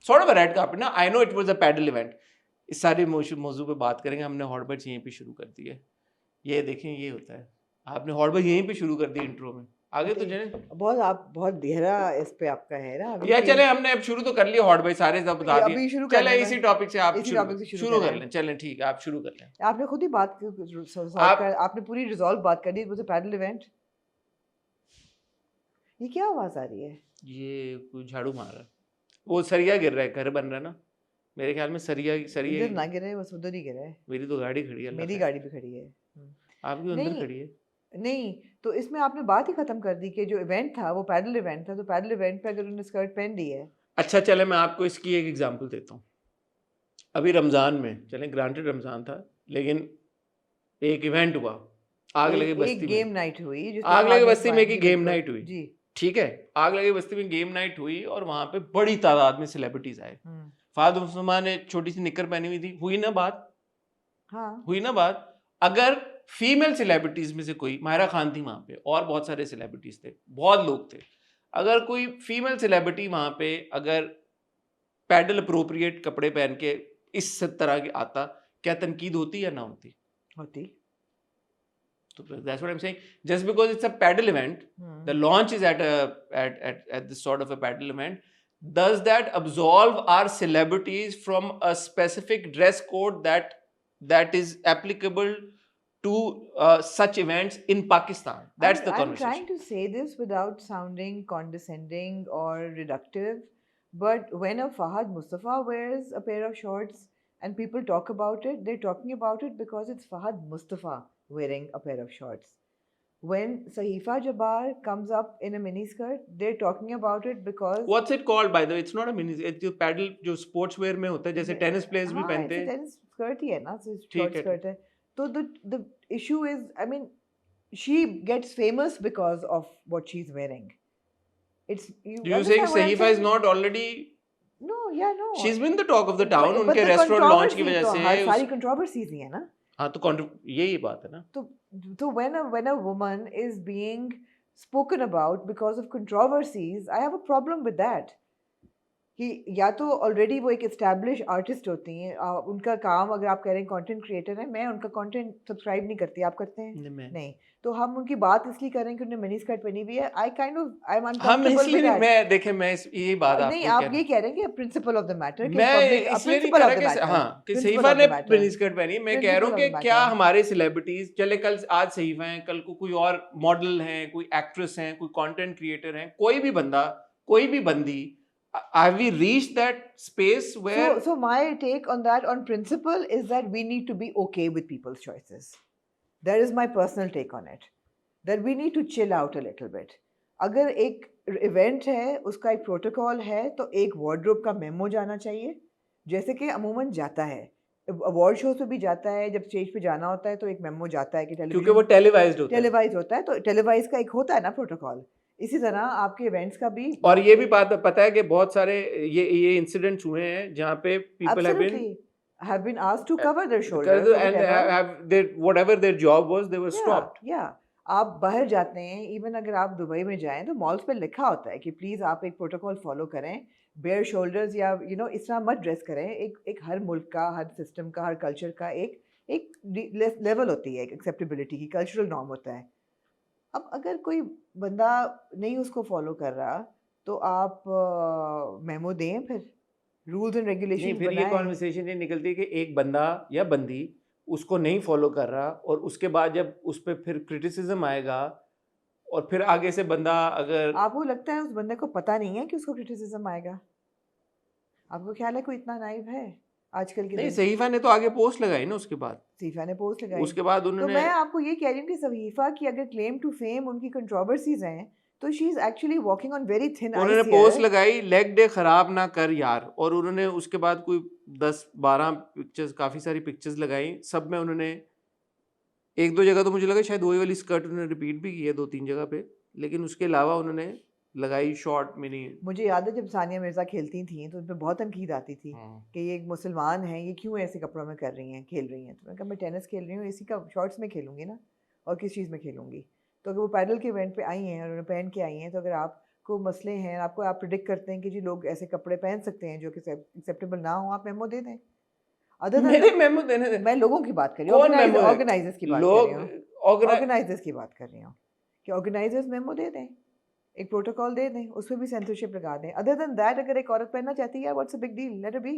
sort of a red carpet ना? I know it was a paddle event। इस सारे मौजू पे बात करेंगे। हमने hot bytes यहीं पे शुरू कर दी है, ये देखें ये होता है, आपने हॉट बाइट यहीं पे शुरू कर दी इंट्रो में। आगे तो चले बहुत आप बहुत गहरा इस पे आपका है ना अभी या कि- चले, हमने अब शुरू तो कर लिया हॉट भाई, सारे सब बता अभी दिए, शुरू चले करना है इसी ना? टॉपिक से आप इसी शुरू topic से शुरू शुरू कर करें। लें, चलें ठीक है, आप शुरू कर लें। आपने खुद ही बात आप- आपने पूरी रिजॉल्व बात कर दी, वो पैडल इवेंट। ये क्या आवाज आ रही है? ये कोई झाड़ू मार रहा है, वो सरिया गिर रहा है, घर बन रहा है ना, मेरे ख्याल में सरिया इधर सरिया ना गिरे, बस उधर ही गिरा है। मेरी तो गाड़ी खड़ी है, अल्लाह मेरी खैर। गाड़ी भी खड़ी है। आपकी अंदर नहीं। खड़ी है। नहीं, तो इसमें आपने बात ही खत्म कर दी कि जो इवेंट था वो पैडल इवेंट था, तो पैडल इवेंट पे अगर उन्होंने स्कर्ट पहन ली है। अच्छा चले, मैं आपको इसकी एक एग्जांपल देता हूँ। अभी रमज़ान में, चलें ग्रांटेड रमज़ान था, लेकिन एक इवेंट हुआ, आग लगे एक बस्ती गेम में, नाइट हुई जिसपे आग लगे खालिद बस्ती में इस्माइल की जी गेम बिल्कुल- नाइट हुई, जी। ठीक है, आग लगे बस्ती में गेम नाइट हुई और वहां पे बड़ी तादाद में सेलिब्रिटीज आए। हम्म, फाद उस्मान ने छोटी सी निक्कर पहनी हुई थी, हुई ना बात, हाँ हुई ना बात। अगर फीमेल सेलिब्रिटीज में से कोई, मायरा खान थी वहां पे और बहुत सारे सेलिब्रिटीज थे, बहुत लोग थे, अगर कोई फीमेल सेलिब्रिटी वहां पे अगर पैडल अप्रोप्रिएट कपड़े पहन के इस तरह के आता, क्या तनकीद होती या ना होती? होती। So that's what I'm saying. Just because it's a paddle event, the launch is at this sort of a paddle event. Does that absolve our celebrities from a specific dress code that is applicable to such events in Pakistan? That's the I'm conversation. trying to say this without sounding condescending or reductive, but when a Fahad Mustafa wears a pair of shorts and people talk about it, they're talking about it because it's Fahad Mustafa wearing a pair of shorts. When Sahifa Jabbar comes up in a mini skirt, they're talking about it because What's it called, by the way? It's not a mini. It's जो paddle जो sports wear में होता है, जैसे tennis players भी हाँ, पहनते it's a हैं। tennis skirt ही है ना, so ठीक short है, skirt है। तो the issue is, I mean, she gets famous because of what she's wearing. It's you. Do you saying understand what I'm Sahifa is saying? not already? No, yeah, no. She's been the talk of the town. But उनके the restaurant launch की controversy वजह तो से हर सारी controversies ही है ना। हाँ तो यही बात है ना। तो when a woman is being spoken about because of controversies, I have a problem with that. कि या तो ऑलरेडी वो एक एस्टैब्लिश आर्टिस्ट होती हैं, उनका काम, अगर आप कह रहे हैं कंटेंट क्रिएटर है, मैं उनका कंटेंट सब्सक्राइब नहीं करती, आप करते हैं? नहीं, तो हम उनकी बात इसलिए कर रहे हैं कि उन्होंने मिनी स्कर्ट पहनी हुई है। I am uncomfortable with that. मैं देखे, मैं यही बात नहीं, आप ये कह रहे हैं कि प्रिंसिपल ऑफ द मैटर, कि मैं पब्लिक इसलिए नहीं प्रिंसिपल कह ऑफ द रहा कि मैटर। हाँ कि Principle सहीफा of ने the matter. मिनी स्कर्ट पहनी है, मैं कह रहा हूँ Principle कि of the क्या matter. हमारे सेलिब्रिटीज, चले कल आज सहीफा हैं, कल को कोई और मॉडल हैं, कोई एक्ट्रेस हैं, कोई कंटेंट क्रिएटर हैं, कोई भी बंदा, कोई भी बंदी, have we reached that space where So my take on that, on principle, is that we need to be okay with people's choices. That is my personal take on it. That we need to chill out a little bit. अगर एक event है, उसका एक protocol है, तो एक wardrobe का memo जाना चाहिए, जैसे कि अमूमन जाता है, अवार्ड शोज पे भी जाता है, जब स्टेज पे जाना होता है तो एक मेमो जाता है कि क्योंकि वो टेलीवाइज्ड होता है, टेलीवाइज होता है, तो टेलीवाइज का एक होता है ना प्रोटोकॉल। इसी तरह आपके इवेंट्स का भी। और ये भी बात पता है कि बहुत सारे ये इंसिडेंट्स हुए हैं जहाँ पे people have been asked to cover their shoulders and have whatever their job was, they were stopped. आप बाहर जाते हैं, इवन अगर आप दुबई में जाएं तो मॉल्स पे लिखा होता है कि प्लीज आप एक प्रोटोकॉल फॉलो करें, बेयर शोल्डर्स या इस तरह मत ड्रेस करें। एक हर मुल्क का, हर सिस्टम का, हर कल्चर का एक लेवल होती है, एक एक्सेप्टेबिलिटी की, कल्चरल नॉर्म होता है। अब अगर कोई बंदा नहीं उसको फॉलो कर रहा तो आप मेमो दें, फिर रूल्स एंड रेगुलेशंस फिर ये कॉन्वर्सेशन ये निकलती है कि एक बंदा या बंदी उसको नहीं फॉलो कर रहा, और उसके बाद जब उस पर फिर क्रिटिसिज्म आएगा, और फिर आगे से बंदा, अगर आपको लगता है उस बंदे को पता नहीं है कि उसको क्रिटिसिज्म आएगा, आपको ख्याल है कोई इतना नाइव है आजकल के? नहीं, सहीफा ने तो आगे पोस्ट लगाई ना, उसके बाद सहीफा ने पोस्ट लगाई, उसके बाद उन्होंने, तो मैं आपको ये कह रही हूँ कि सहीफा की अगर क्लेम टू फेम उनकी कंट्रोवर्सीज हैं, तो she is actually walking on very thin ice. उन्होंने पोस्ट लगाई, लेग डे खराब ना कर यार, और उन्होंने उसके बाद कोई 10-12 पिक्चर्स, काफ़ी सारी पिक्चर्स लगाई, सब में उन्होंने एक दो जगह तो मुझे लगा शायद वही वाली स्कर्ट उन्होंने रिपीट भी की है 2-3 जगह पे, लेकिन उसके अलावा उन्होंने लगाई शॉर्ट मिनी। मुझे याद है जब सानिया मिर्जा खेलती थी तो उन पर बहुत तनकीद आती थी कि ये एक मुसलमान है, ये क्यों ऐसे कपड़ों में कर रही हैं, खेल रही हैं। तो मैंने कहा मैं टेनिस खेल रही हूँ, इसी का शॉर्ट्स में खेलूंगी ना, और किस चीज़ में खेलूंगी। तो अगर वो पैडल के इवेंट पे आई हैं और उन्हें पहन के आई हैं, तो अगर आपको मसले हैं, आपको आप प्रिडिक्ट करते हैं कि जी लोग ऐसे कपड़े पहन सकते हैं जो कि एक्सेप्टेबल ना हो, आप मेमो दे दें। मेरे मेमो देने दे, मैं लोगों की बात कर रही हूँ, ऑर्गेनाइजर्स की बात कर रही हूँ, ऑर्गेनाइजर्स की बात कर रही हूँ कि ऑर्गेनाइजर्स मेमो दे दें, एक प्रोटोकॉल दे दें, उस पर भी सेंसरशिप लगा दें. अदर देन दैट अगर एक औरत पहनना चाहती है, what's a big deal, let her be.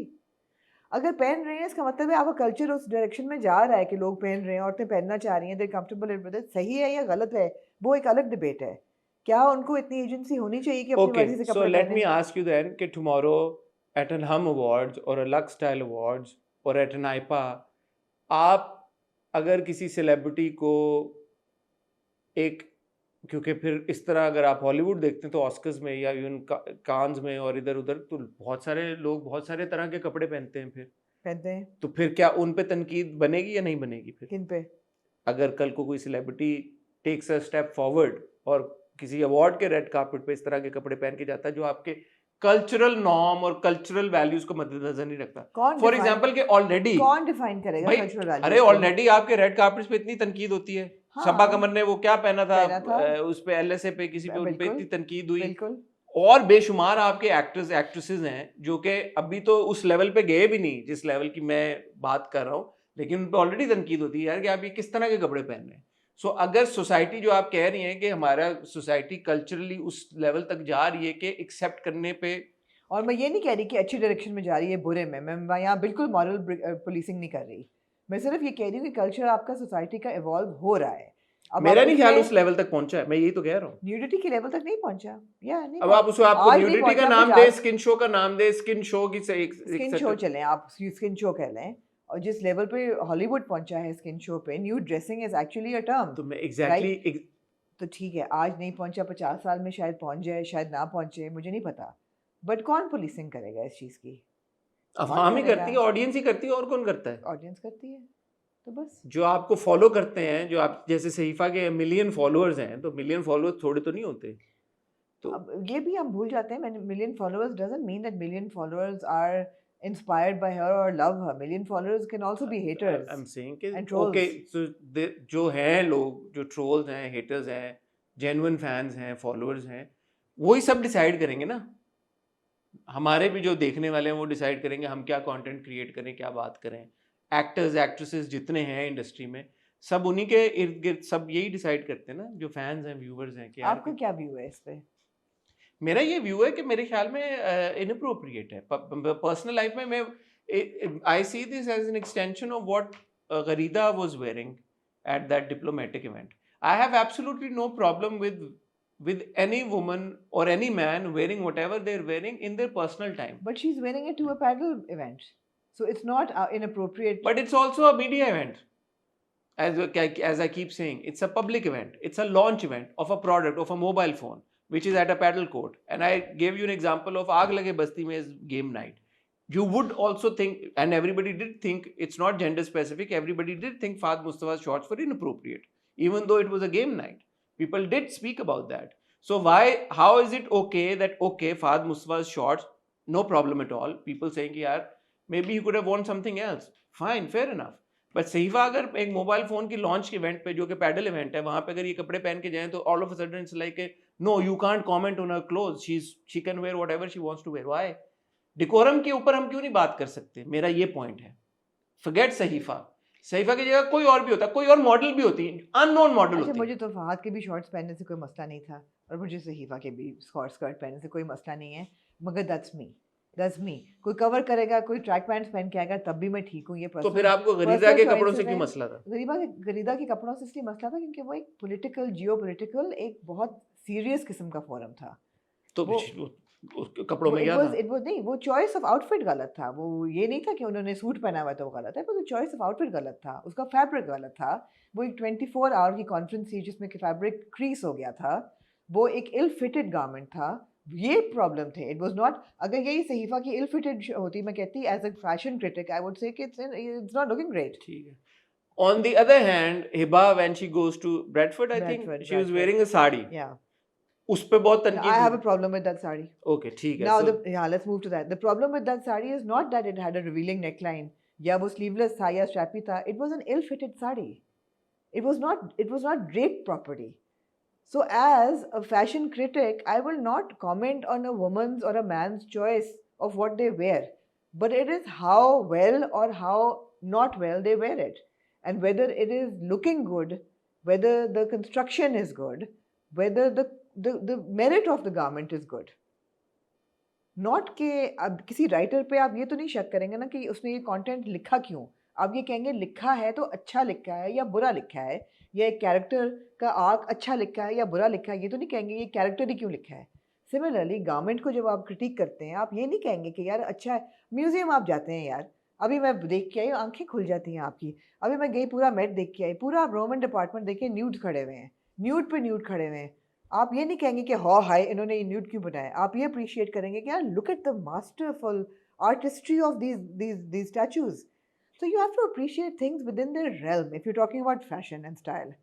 अगर पहन रहे हैं इसका मतलब है आपका कल्चर उस डायरेक्शन में जा रहा है कि लोग पहन रहे हैं, औरतें पहनना चाह रही हैं, दे कंफर्टेबल विद इट. सही है या गलत है वो एक अलग डिबेट है. क्या उनको इतनी एजेंसी होनी चाहिए कि अपनी Okay, मर्जी से so कपड़े let me पहने? ask you then कि tomorrow at an Hum Awards or a Lux Style Awards or at an IPA, आप अगर किसी सेलिब्रिटी को एक, क्योंकि फिर इस तरह अगर आप हॉलीवुड देखते हैं तो ऑस्कर्स में या इवन कांस में और इधर उधर तो बहुत सारे लोग बहुत सारे तरह के कपड़े पहनते हैं. फिर पहनते हैं. तो फिर क्या उन पे तनकीद बनेगी या नहीं बनेगी? फिर किन पे? अगर कल को कोई celebrity takes a step forward और किसी अवार्ड के रेड कार्पेट पे इस तरह के कपड़े पहन के जाता है जो आपके कल्चरल नॉर्म और कल्चरल वैल्यूज को मद्देनजर नहीं रखता. कौन फॉर define- एग्जांपल के ऑलरेडी कौन डिफाइन करेगा भाई, कल्चरल वैल्यूज अरे को? ऑलरेडी आपके रेड कार्पेट पे इतनी तनकीद होती है. हाँ, शबा कमर ने वो क्या पहना पहना था। था, उस पे एलएसए पे किसी पे उन पे बिल्कुल, इतनी तनकीद हुई. बिल्कुल. और बेशुमार आपके एक्टर्स एक्ट्रेसेस हैं जो कि अभी तो उस लेवल पे गए भी नहीं जिस लेवल की मैं बात कर रहा हूँ, लेकिन उन पे ऑलरेडी तनकीद होती है यार कि आप ये किस तरह के कपड़े पहन रहे हैं. सो अगर सोसाइटी जो आप कह रही हैं कि हमारा सोसाइटी कल्चरली उस लेवल तक जा रही है कि एक्सेप्ट करने पे, और मैं ये नहीं कह रही कि अच्छी डायरेक्शन में जा रही है बुरे में, मैं यहाँ बिल्कुल मॉरल पुलिसिंग नहीं कर रही. मैं सिर्फ ये कह रही हूँ कि कल्चर आपका सोसाइटी का इवॉल्व हो रहा है. मेरा नहीं ख्याल उस लेवल तक पहुंचा है, मैं यही तो कह रहा हूँ. न्यूडिटी के लेवल तक नहीं पहुंचा. या नहीं अब आप उसको आपको आज नहीं न्यूडिटी का पहुंचा, नाम 50 दे, स्किन शो का नाम दे, स्किन शो की स्किन शो चलें, आप स्किन शो कह लें. और जिस लेवल पे हॉलीवुड पहुंचा है स्किन शो पे, new dressing is actually a term. तो मैं एग्जैक्टली तो ठीक है, आज नहीं पहुंचा, 50 साल में शायद पहुंच जाए, शायद ना पहुंचे, मुझे नहीं पता. बट कौन पुलिसिंग करेगा इस चीज़ की? अवाम ही करेगा? करती है, ऑडियंस ही करती है, और कौन करता है? ऑडियंस करती है. तो बस जो आपको फॉलो करते हैं, जो आप जैसे सहीफा के मिलियन फॉलोअर्स हैं, तो मिलियन फॉलोअर्स थोड़े तो नहीं होते. तो अब ये भी हम भूल जाते हैं, million followers doesn't mean that million followers are inspired by her or love her. Million followers can also be haters. I'm saying कि and trolls. okay, so जो हैं लोग, जो ट्रोल्स हैं, हेटर्स हैं, जेन्युइन फैंस हैं, फॉलोअर्स हैं, वही सब डिसाइड करेंगे ना. हमारे भी जो देखने वाले हैं वो डिसाइड करेंगे हम क्या कंटेंट क्रिएट करें, क्या बात करें. एक्टर्स एक्ट्रेसेस जितने हैं इंडस्ट्री में, सब उन्हीं के इर्द गिर्द सब यही डिसाइड करते हैं ना, जो फैंस हैं, व्यूवर्स हैं. कि आपका क्या व्यू है इस पे? मेरा ये व्यू है कि मेरे ख्याल में इनअप्रोप्रिएट है. पर्सनल लाइफ में मैं I see this as an extension of what Gharida was wearing at that diplomatic event. I have absolutely no problem with any woman or any man wearing whatever they're wearing in their personal time. But she's wearing it to a paddle event, so it's not inappropriate. But it's also a media event. As I keep saying, it's a public event. It's a launch event of a product, of a mobile phone, which is at a paddle court. And I gave you an example of Aag Lage Basti mein is game night. You would also think, and everybody did think, it's not gender specific, everybody did think Fahd Mustafa's shorts were inappropriate, even though it was a game night. People did speak about that. So how is it okay that, okay, Fahd Mustafa's shorts, no problem at all. People saying, yaar, maybe he could have worn something else. Fine, fair enough. But Sahifa अगर एक mobile phone की launch के event पे, जो कि pedal event है, वहां पे अगर ये कपड़े पहन के जाएं तो all of a sudden it's like no, you can't comment on her clothes, she can wear whatever she wants to wear. Why? Decorum के ऊपर हम क्यों नहीं बात कर सकते? मेरा ये पॉइंट है. फॉरगेट सहीफा की जगह कोई और भी होता, कोई और मॉडल भी होती, अननोन मॉडल होती. मुझे तो फहद के भी शॉर्ट्स पहनने से कोई मसला नहीं था, और मुझे सहीफा के भी स्कर्ट पहनने से कोई मसला नहीं है. मगर दैट्स मी. कोई कवर करेगा, कोई ट्रैक पैंट्स पहन के आएगा, तब भी मैं ठीक हूँ. ये तो फिर आपको गरीदा के कपड़ों से क्यों मसला था? गरीदा के कपड़ों से इसलिए मसला था क्योंकि वो एक पॉलिटिकल, जियोपॉलिटिकल, एक बहुत सीरियस किस्म का फोरम था. तो कपड़ों में क्या था? नहीं, वो चॉइस ऑफ आउटफिट गलत था. वो ये नहीं था कि उन्होंने सूट पहना हुआ तो वो गलत है, पर चॉइस ऑफ आउटफिट गलत था, उसका फैब्रिक गलत था. वो एक 24 आवर की कॉन्फ्रेंस थी जिसमें कि फैब्रिक क्रीस हो गया था. वो एक इल फिटेड गारमेंट था. ये प्रॉब्लम थे. इट वाज नॉट, अगर यही सहीफा की इल फिटेड होती, मैं कहती as a fashion critic I would say कि इट्स नॉट लुकिंग ग्रेट. ठीक है. On the other hand, Hiba, when she goes to Bradford, I think she was wearing a sari. Yeah. उस पे बहुत तनकीद. I have a problem with that sari. Okay, ठीक है. Now let's move to that. The problem with that sari is not that it had a revealing neckline, या वो sleeveless था या strappy था. It was an ill-fitted sari. It was not draped properly. So as a fashion critic, I will not comment on a woman's or a man's choice of what they wear, but it is how well or how not well they wear it, and whether it is looking good, whether the construction is good, whether the merit of the garment is good. Not कि अब किसी writer पे आप ये तो नहीं शक करेंगे ना कि उसने ये कंटेंट लिखा क्यों. आप ये कहेंगे लिखा है तो अच्छा लिखा है या बुरा लिखा है, या एक कैरेक्टर का आर्क अच्छा लिखा है या बुरा लिखा है, ये तो नहीं कहेंगे ये कैरेक्टर ही क्यों लिखा है. सिमिलरली गारमेंट को जब आप क्रिटिक करते हैं, आप ये नहीं कहेंगे कि यार अच्छा है. म्यूजियम आप जाते हैं यार, अभी मैं देख के आई, आंखें खुल जाती हैं आपकी. अभी मैं गई, पूरा मेट देख के आई, पूरा रोमन डिपार्टमेंट देखिए, न्यूड खड़े हुए हैं, न्यूड पे न्यूड खड़े हुए हैं. आप ये नहीं कहेंगे कि हाँ हाय इन्होंने ये न्यूड क्यों बनाया. आप ये अप्रिशिएट करेंगे कि यार look at the masterful artistry of these statues. So you have to appreciate things within their realm if you're talking about fashion and style.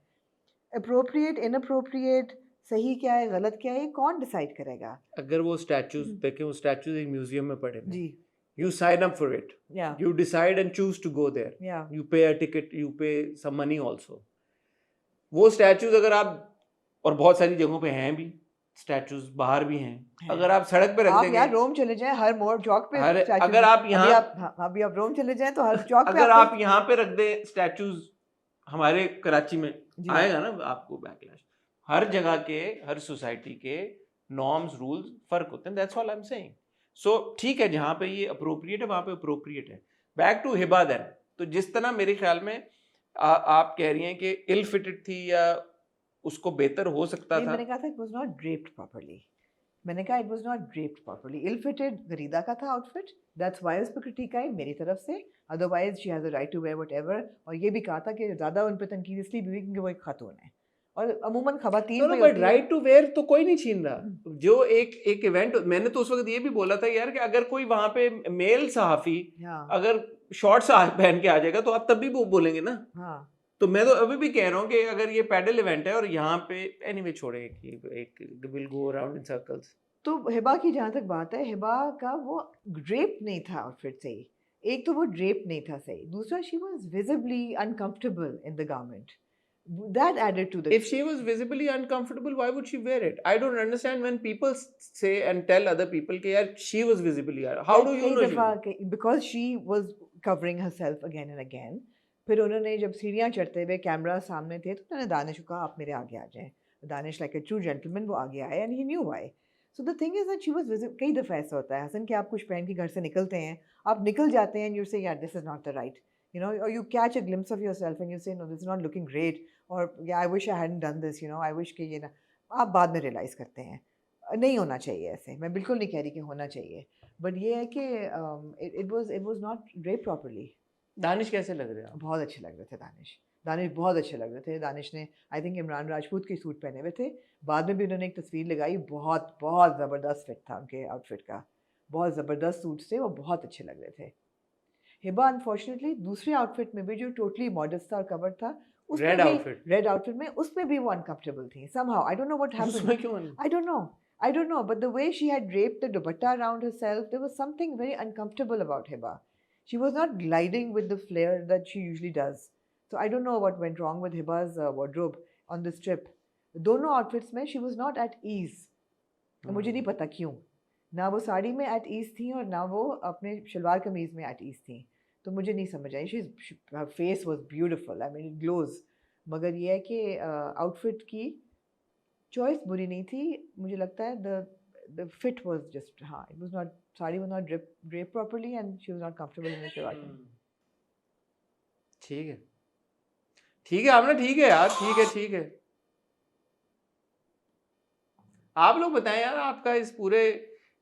Appropriate, inappropriate, सही क्या है गलत क्या है, ये कौन डिसाइड करेगा. अगर वो स्टैचूज देखें, वो स्टैचूज एक म्यूजियम में पड़े हैं, जी. you sign up for it, Yeah. you decide and choose to go there, Yeah. you pay a ticket, you pay some money also. वो स्टैचूज अगर आप, और बहुत सारी जगहों पे हैं भी स्टैचूज, बाहर भी हैं, अगर आप सड़क पे रख आप देंगे, यार रोम चले जाएं, हर मोड़ चौक पे हर, statues अगर आप हैं. यहाँ, अभी आप रोम चले जाएं तो हर चौक पे अगर आपको- आप यहाँ पे रख दें स्टैचूज हमारे कराची में, जी. आएगा ना आपको बैकलैश. हर जगह के, हर सोसाइटी के नॉर्म्स, रूल्स फर्क होते हैं. That's all I am saying. So ठीक है, जहाँ पे ये अप्रोप्रिएट है वहाँ पे अप्रोप्रिएट है. Back to Hiba then. तो जिस तरह मेरे ख्याल में आप कह रही हैं कि इल फिटेड थी या उसको बेहतर हो सकता नहीं, था. मैंने कहा था it was not draped properly. मैंने कहा it was not draped properly. Ill fitted Gharida का था आउटफिट, दैट्स व्हाई उस पर क्रिटिक आई मेरी तरफ से. Otherwise she has a right to wear whatever. और ये भी कहा था कि ज़्यादा उन पर तनकीद इसलिए भी हुई क्योंकि वो एक खातून है, और अमूमन खवातीन पे बट होती है. राइट टू वेयर तो कोई नहीं छीन रहा. जो एक इवेंट, मैंने तो उस वक्त ये भी बोला था यार कि अगर कोई वहां पे मेल सहाफी हाँ. अगर शॉर्ट्स पहन के आ जाएगा तो आप तब भी वो बोलेंगे ना. हाँ. तो मैं तो अभी भी कह रहा हूँ कि अगर ये पैडल इवेंट है और यहाँ पे एनीवे छोड़े कि एक will go around in circles. तो हिबा की जहाँ तक बात है, हिबा का वो ड्रेप नहीं था आउटफिट सही. एक तो वो ड्रेप नहीं था सही, दूसरा she was visibly uncomfortable in the garment. That added to the. If she was visibly uncomfortable, why would she wear it? I don't understand when people say and tell other people कि यार she was visibly. How do you know she was? Because she was covering herself again and again. फिर उन्होंने जब सीढ़ियाँ चढ़ते हुए camera सामने थे तो उन्होंने दानिश को कहा आप मेरे आगे आ जाएं. Danish like a true gentleman वो आगे आए and he knew why. So the thing is that she was visible. कई दफ़ा ऐसा होता है हसन कि आप कुछ पहन के घर से निकलते हैं, आप निकल जाते हैं and you say यार this is not the right, you know, or you catch a glimpse of yourself and you say no, this is not looking great, or yeah, I wish I hadn't done this, you know, I wish कि ये ना, आप बाद में realise करते हैं नहीं होना चाहिए ऐसे. मैं बिल्कुल नहीं कह रही कि होना चाहिए, बट ये है कि it was not draped properly. Danish कैसे लग रहे हैं? बहुत अच्छे लग रहे थे दानिश बहुत अच्छे लग रहे थे. दानिश ने आई थिंक इमरान राजपूत के सूट पहने हुए थे. बाद में भी उन्होंने एक तस्वीर लगाई, बहुत बहुत ज़बरदस्त फिट था उनके आउटफिट का, बहुत ज़बरदस्त सूट्स थे, वो बहुत अच्छे लग रहे थे. हिबा अनफॉर्चुनेटली दूसरे आउटफिट में भी जो टोटली मॉडस्ट था और कवर्ड था, रेड आउटफिट में उसमें भी वो अनकंफर्टेबल थी somehow. I don't know what happened. उसमें क्यों? I don't know, but the way she had draped the dupatta around herself, there was something very uncomfortable about Hiba. She was not gliding with the flair that she usually does. So I don't know what went wrong with Hiba's wardrobe on this trip. दोनों outfits में she was not at ease. मुझे नहीं पता क्यों. ना वो साड़ी में at ease थी और ना वो अपने शलवार कमीज़ में at ease थी. तो मुझे नहीं समझ आई. Her face was beautiful. I mean it glows. मगर ये है कि outfit की choice बुरी नहीं थी. मुझे लगता है the fit was just, हाँ, it was not, sari was not draped properly and she was not comfortable in the salwar. ठीक है आपने, ठीक है यार, ठीक है. आप लोग बताएं यार, आपका इस पूरे,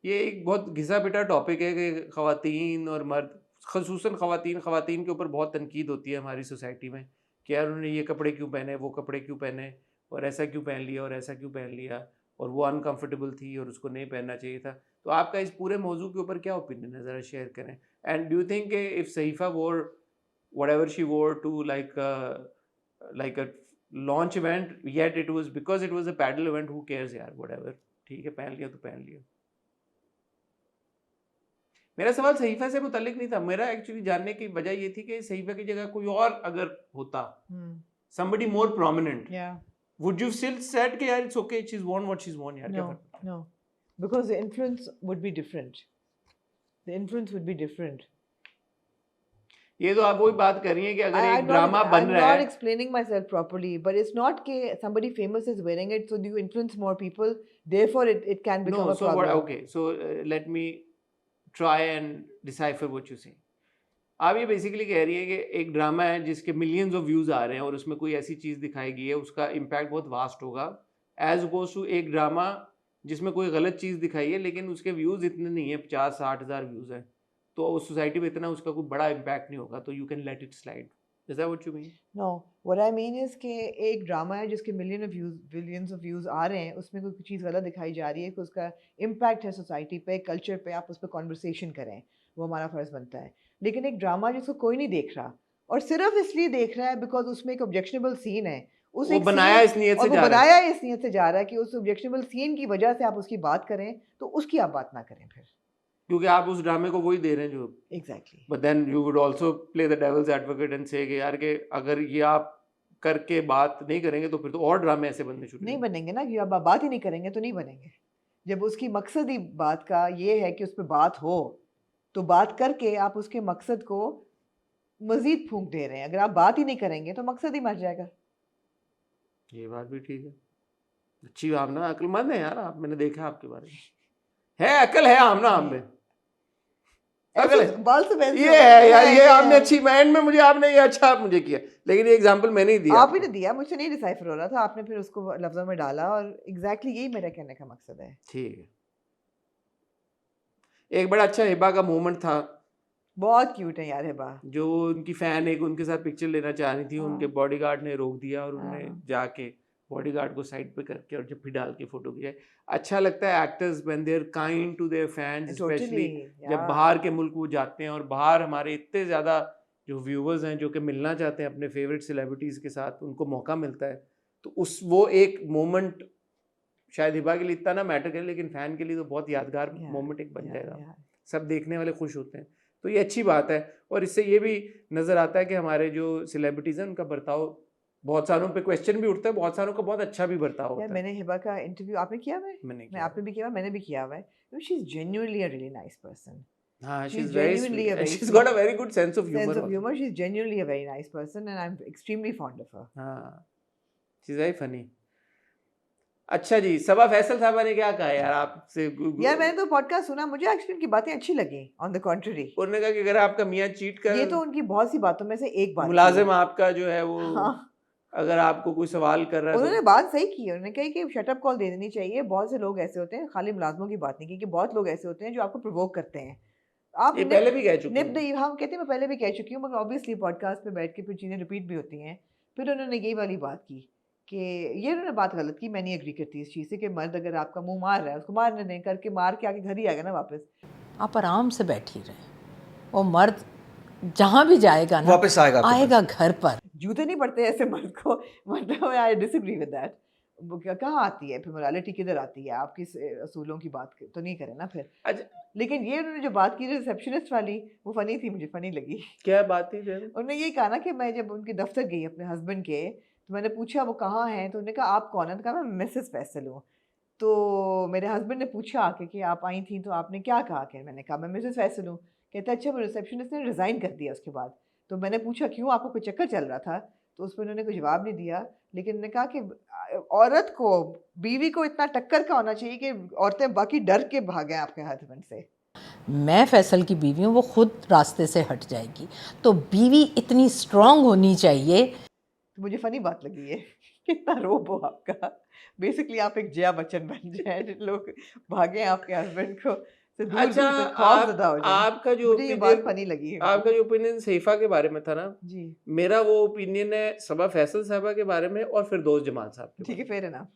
ये एक बहुत घिसा पिटा टॉपिक है कि ख़वातीन और मर्द, ख़ुसूसन ख़वातीन के ऊपर बहुत तनकीद होती है हमारी सोसाइटी में कि यार उन्होंने ये कपड़े क्यों पहने, वो कपड़े क्यों पहने, और ऐसा क्यों पहन लिया और ऐसा क्यों पहन लिया, और वो अनकंफर्टेबल थी और उसको नहीं पहनना चाहिए था. तो आपका इस पूरे मौजू के ऊपर क्या ओपिनियन है, ज़रा शेयर करें. And do you think if Sahifa wore whatever she wore to like a launch event, yet it was because it was a paddle event, who cares यार, whatever, ठीक है, पहन लिया तो पहन लिया. मेरा सवाल सहीफा से मुतालिक नहीं था. मेरा एक्चुअली जानने की वजह ये थी कि सहीफा की जगह कोई और अगर होता, somebody more prominent, would you still said कि यार it's okay, she's worn what she's worn यार? No, because the influence would be different. ये तो आप वही बात कर रही हैं कि अगर एक I'm ड्रामा बन I'm रहा not है, explaining myself properly, but it's not कि somebody famous is wearing it, so you influence more people, therefore it can become no, a so what, problem. okay, so let me try and decipher what you say. आप ये basically कह रही है कि एक drama है जिसके millions of views आ रहे हैं और उसमें कोई ऐसी चीज़ दिखाई गई है, उसका इम्पैक्ट बहुत वास्ट होगा, एज अपोज टू एक ड्रामा जिसमें कोई गलत चीज़ दिखाई है लेकिन उसके व्यूज़ इतने नहीं है, 50-60 हज़ार व्यूज़ हैं, तो उस सोसाइटी में इतना उसका कोई बड़ा इम्पैक्ट नहीं होगा, तो you can let it slide. Is that what you mean? No, what I mean is कि एक ड्रामा है जिसके बिलियंस ऑफ व्यूज आ रहे हैं, उसमें कोई चीज़ गलत दिखाई जा रही है कि उसका इम्पैक्ट है सोसाइटी पे, कल्चर पे, आप उस पर कॉन्वर्सेशन करें, वो हमारा फ़र्ज़ बनता है. लेकिन एक ड्रामा जिसको कोई नहीं देख रहा और सिर्फ इसलिए देख रहा है बिकॉज उसमें एक ऑब्जेक्शनेबल सीन है, उस वो एक बनाया scene- इस नियत और से वो जा रहा है. बनाया इस नियत से जा रहा है कि उस ऑब्जेक्शनेबल सीन की वजह से आप उसकी बात करें, तो उसकी आप बात ना करें फिर. क्योंकि आप उस ड्रामे को वही दे रहे हैं जो. Exactly. But then you would also play the devil's advocate and say कि यार कि अगर ये आप करके बात नहीं करेंगे तो फिर तो और ड्रामे ऐसे बनने शुरू नहीं हो. बनेंगे ना, कि आप बात ही नहीं करेंगे तो नहीं बनेंगे. जब उसकी मकसद ही बात का ये है कि उस पर बात हो, तो बात करके आप उसके मकसद को मजीद फूंक दे रहे हैं. अगर आप बात ही नहीं करेंगे तो मकसद ही मर जाएगा. ये बात भी ठीक है. अच्छी आमना अक्लमंद है यार आप, मैंने देखा आपके बारे में. है अकल है आमना आप में. अकल है. बाल से वैसे ये है यार, ये आपने अच्छी माइंड में मुझे आपने ये अच्छा आप मुझे किया, लेकिन ये एग्जांपल मैंने ही दिया. आप ही ने दिया, मुझसे नहीं डिसाइफर हो रहा था, आपने फिर उसको लफ्जों में डाला और एग्जैक्टली यही मेरा कहने का मकसद है. ठीक है. एक बड़ा अच्छा हिबा का मोमेंट था, बहुत क्यूट है यार हिबा. जो उनकी फैन एक उनके साथ पिक्चर लेना चाह रही थी, हाँ. उनके बॉडीगार्ड ने रोक दिया और उन्होंने हाँ. जाके बॉडीगार्ड को साइड पे करके और जब भी डाल के फोटो खिंचाई. अच्छा लगता है actors when they are kind to their fans, specially जब बाहर के मुल्क वो जाते हैं और बाहर हमारे इतने ज़्यादा जो व्यूवर्स हैं जो कि मिलना चाहते हैं अपने फेवरेट सेलिब्रिटीज़ के साथ, उनको मौका मिलता है, तो उस वो एक मोमेंट शायद हिबा के लिए इतना ना मैटर करे, लेकिन फ़ैन के लिए तो बहुत यादगार मोमेंट एक बन जाएगा. सब देखने वाले खुश होते हैं, तो ये अच्छी बात है. और इससे ये भी नज़र आता है कि हमारे जो सेलिब्रिटीज़ हैं उनका बर्ताव, बहुत सारों पे क्वेश्चन भी उठता है, बहुत सारों का बहुत अच्छा भी बर्ताव होता है. मैंने हिबा का इंटरव्यू आपने किया है? मैंने आपने भी किया, मैंने भी किया हुआ है. She is genuinely a really nice person. हाँ, she's she's very genuinely sweet a and very she's sweet- got a very good sense of humor. Sense of also. humor. She's genuinely a very nice person and I'm extremely fond of her. हाँ, she's very funny. अच्छा जी, सबा फैसल साहबा ने क्या कहा यार आपसे? यार मैंने तो पॉडकास्ट सुना, मुझे एक्चुअली उनकी बातें अच्छी लगी. ऑन द कॉन्ट्ररी, उन्होंने कहा कि अगर आपका मियाँ चीट कर, ये तो उनकी बहुत सी बातों में से एक बात मुलाजिम आपका जो है वो, हाँ, अगर आपको कोई सवाल कर रहा है उन्होंने तो बात सही की. उन्होंने कहा कि शटअप कॉल दे देनी चाहिए. बहुत से लोग ऐसे होते हैं, खाली मुलाजमों की बात नहीं की, कि बहुत लोग ऐसे होते हैं जो आपको प्रोवोक करते हैं. आप ये पहले भी कह चुके निप हैं. द हम कहते हैं, मैं पहले भी कह चुकी हूँ, मगर ऑब्वियसली पॉडकास्ट पे बैठ के फिर चीज़ें रिपीट भी होती हैं. फिर उन्होंने यही वाली बात की कि ये उन्होंने बात गलत की. मैं नहीं एग्री करती इस चीज़ से कि मर्द अगर आपका मुंह मार रहा है, उसको मारने दें, करके मार के आके घर ही आएगा ना वापस. आप आराम से बैठी रहे, और मर्द जहाँ भी जाएगा ना वापस आएगा आपके आएगा घर पर. जूते नहीं पड़ते ऐसे मर्द को. मतलब आई डिसएग्री विद दैट. वो कहाँ आती है फिर मोरालिटी, किधर आती है? आपकी असूलों की बात तो नहीं करें ना फिर. अच्छा, लेकिन ये उन्होंने जो बात की रिसेप्शनिस्ट वाली, वो फनी थी, मुझे फनी लगी. क्या बात थी फिर? उन्होंने ये कहा ना कि मैं जब उनके दफ्तर गई अपने हस्बैंड के, तो मैंने पूछा वो कहाँ हैं, तो उन्होंने कहा आप कौन है? तो कहा मैं मिसेस फैसल हूँ. तो मेरे हस्बैंड ने पूछा आके कि आप आई थी तो आपने क्या कहा? कि मैंने कहा मैं मिसेस फैसल हूँ. कहते अच्छा, वो रिसेप्शनिस्ट ने रिज़ाइन कर दिया उसके बाद. तो मैंने पूछा क्यों, आपको कोई चक्कर चल रहा था? तो उस पर उन्होंने कोई जवाब नहीं दिया, लेकिन उन्होंने कहा कि औरत को, बीवी को इतना टक्कर का होना चाहिए कि औरतें बाकी डर के भागें आपके हस्बैंड से. मैं फैसल की बीवी हूँ, वो खुद रास्ते से हट जाएगी. तो बीवी इतनी स्ट्रांग होनी चाहिए. तो मुझे फनी बात लगी है. कितना रोब हो आपका. बेसिकली आप एक जया बच्चन बन जाए, लोग भागे आपके हस्बैंड को से दूर अच्छा, दूर तक खौफ ज़्यादा हो जाए. आपका जो मुझे ये बात फनी लगी है. आपका जो ओपिनियन सैफा के बारे में था ना, जी मेरा वो ओपिनियन है सबा फैसल साहबा के बारे में और फिरदौस जमाल साहब के ठीक है, बारे में. फेयर है ना.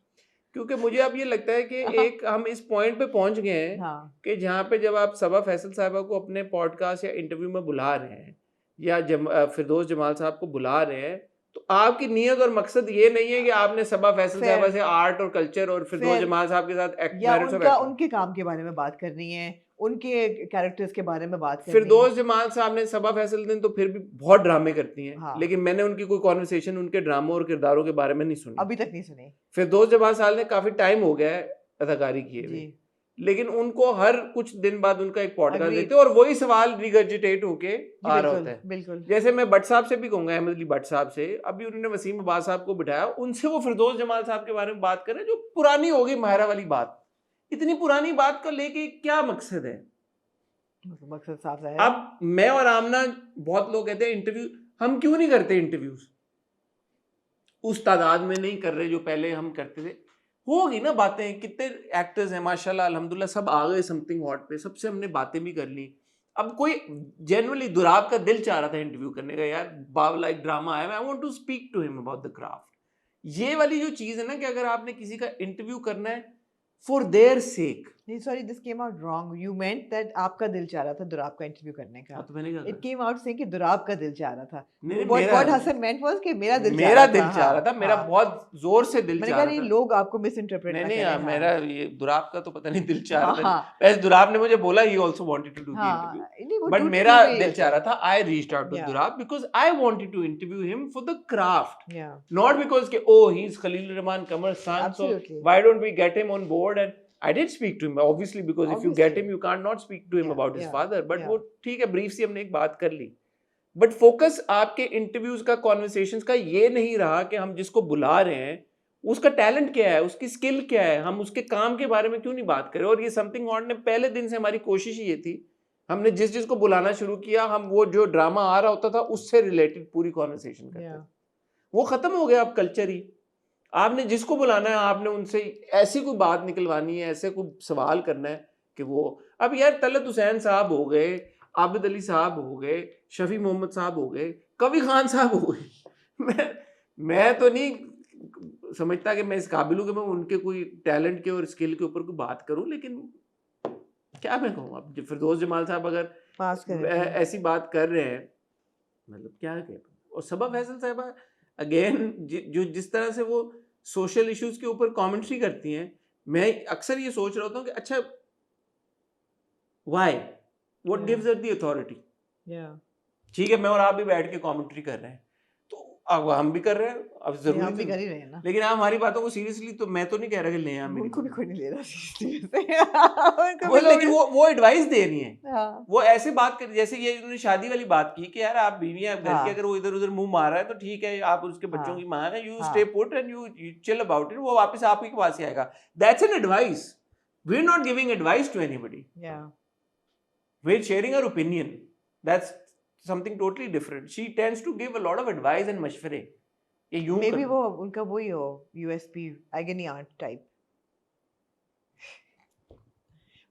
क्योंकि मुझे अब ये लगता है कि एक हम इस पॉइंट पे पहुंच गए हैं हाँ, कि जहाँ पे जब आप सबा फैसल साहबा को अपने पॉडकास्ट या इंटरव्यू में बुला रहे हैं या फिरदौस जमाल साहब को बुला रहे हैं, तो आपकी नीयत और मकसद ये नहीं है कि आपने सबा फैसल Fair. साहबा से आर्ट और कल्चर और फिरदौस Fair. जमाल साहब के साथ या मैरिट्स ऑफ उनका एक्टिंग. उनके काम के बारे में बात करनी है, उनके कैरेक्टर्स के बारे में बात करनी है. फिरदौस जमाल साहब ने सबा फैसल दिन तो फिर भी बहुत ड्रामे करती हैं. हाँ. लेकिन मैंने उनकी कोई कॉन्वर्सेशन उनके ड्रामों और किरदारों के बारे में नहीं सुनी. अभी तक नहीं सुनी. फिरदौस जमाल साहब ने काफी टाइम हो गया है अदाकारी किए हुए, जी लेकिन उनको हर कुछ दिन बाद उनका एक पॉडकास्ट Agreed. देते हैं और वही सवाल रिगर्जिटेट होके आ रहा होता है। बिल्कुल जैसे मैं भट्ट साहब से भी कहूंगा, अहमद अली भट्ट साहब से, अभी उन्होंने वसीम अब्बास साहब को बिठाया, उनसे वो फिरदौस जमाल साहब के बारे में बात कर रहे हैं जो पुरानी हो गई माहिरा वाली बात। इतनी पुरानी बात का लेके क्या मकसद है? मकसद साफ है। अब मैं और आमना, बहुत लोग कहते हैं इंटरव्यू, हम क्यों नहीं करते इंटरव्यूज? उस तादाद में नहीं कर रहे जो पहले हम करते थे। होगी ना बातें, कितने एक्टर्स हैं माशाल्लाह अल्हम्दुलिल्लाह, सब आ गए समथिंग हॉट पे, सबसे हमने बातें भी कर ली। अब कोई जेन्युइनली दुराब का दिल चाह रहा था इंटरव्यू करने का, यार बाबला एक ड्रामा आया, I want to speak to him about the craft. ये वाली जो चीज है ना कि अगर आपने किसी का इंटरव्यू करना है फॉर देयर सेक, नहीं sorry, this came out wrong. You meant that आपका दिल चाह रहा था दुराब का इंटरव्यू करने का। तो मैंने कहा इट केम आउट से कि दुराब का दिल चाह रहा था। नहीं, व्हाट हसन मेंट वाज कि मेरा दिल मेरा दिल हाँ, चाह रहा था, मेरा हाँ। बहुत जोर से दिल मैंने चाह कहा रहा नहीं था। लोग आपको मिस इंटरप्रेट नहीं ना नहीं करें। यार, हाँ। मेरा ये दुराब का तो पता नहीं दिल चाह रहा था। हाँ। वैसे दुराब ने मुझे बोला he also wanted to do the हाँ, इंटरव्यू, नहीं वो बट टू मेरा टू वे दिल होता चाह है। रहा था, I reached out to Yeah. Durab because I wanted to interview him for the craft, Yeah. not because के oh he is Khalil Rahman Kamar's son, so Absolutely. why don't we get him on board? And I did speak to him obviously, because if you get Obviously. him you can't not speak to him Yeah, about his yeah, father, but yeah. वो ठीक है, brief से हमने एक बात कर ली। But focus आपके interviews का, कॉन्वर्सेशंस का ये नहीं रहा कि हम जिसको बुला रहे हैं उसका टैलेंट क्या है, उसकी स्किल क्या है, हम उसके काम के बारे में क्यों नहीं बात करें। और ये समथिंग हॉट ने पहले दिन से हमारी कोशिश ये थी, हमने जिस जिसको बुलाना शुरू किया, हम वो जो ड्रामा आ रहा होता था उससे रिलेटेड पूरी कॉन्वर्सेशन करते Yeah. थे। वो खत्म हो गया अब कल्चर ही। आपने जिसको बुलाना है, आपने उनसे ऐसी कोई बात निकलवानी है, ऐसे कोई सवाल करना है कि वो, अब यार तलत हुसैन साहब हो गए, आबिद अली साहब हो गए, शफी मोहम्मद साहब हो गए, कवि खान साहब हो गए। मैं तो नहीं समझता कि मैं इस काबिल हूँ कि मैं उनके कोई टैलेंट के और स्किल के ऊपर कोई बात करूं, लेकिन क्या मैं कहूँ, अब फिरदौस जमाल साहब अगर पास करें। ऐसी बात कर रहे हैं, मतलब क्या कहें। और सबा फैसल साहब अगेन जो जिस तरह से वो सोशल इश्यूज के ऊपर कमेंट्री करती हैं, मैं अक्सर ये सोच रहा होता हूँ कि अच्छा why, what Yeah. Gives her the authority. Yeah. ठीक है, मैं और आप भी बैठ के कमेंट्री कर रहे हैं, तो अब हम भी कर रहे हैं, अब नहीं, जरूरी हम भी तो- कर ही रहे हैं ना। लेकिन आप हमारी बातों को सीरियसली, तो मैं तो नहीं कह रहा कि लें आप मेरी उनको भी बात। कोई नहीं ले रहा seriously वैसे। उनको वो भी लोग- लेकिन वो एडवाइस दे रही हैं, हाँ। वो ऐसे बात कर, जैसे ये उन्होंने शादी वाली बात की कि यार आप बीवी हैं, आप घर हाँ। की, अगर वो इधर उधर मुंह मार रहा है तो ठीक है, आप उसके बच्चों हाँ। की मां है, यू हाँ। Stay put and you chill about it, वो वापस आपके पास ही आएगा। That's an advice, we are not giving advice to anybody, Yeah. We are sharing our opinion, that's something totally different. She tends to give a lot of advice and मशवरे, ये यूं may be कर वो उनका वही हो USP agony aunt टाइप।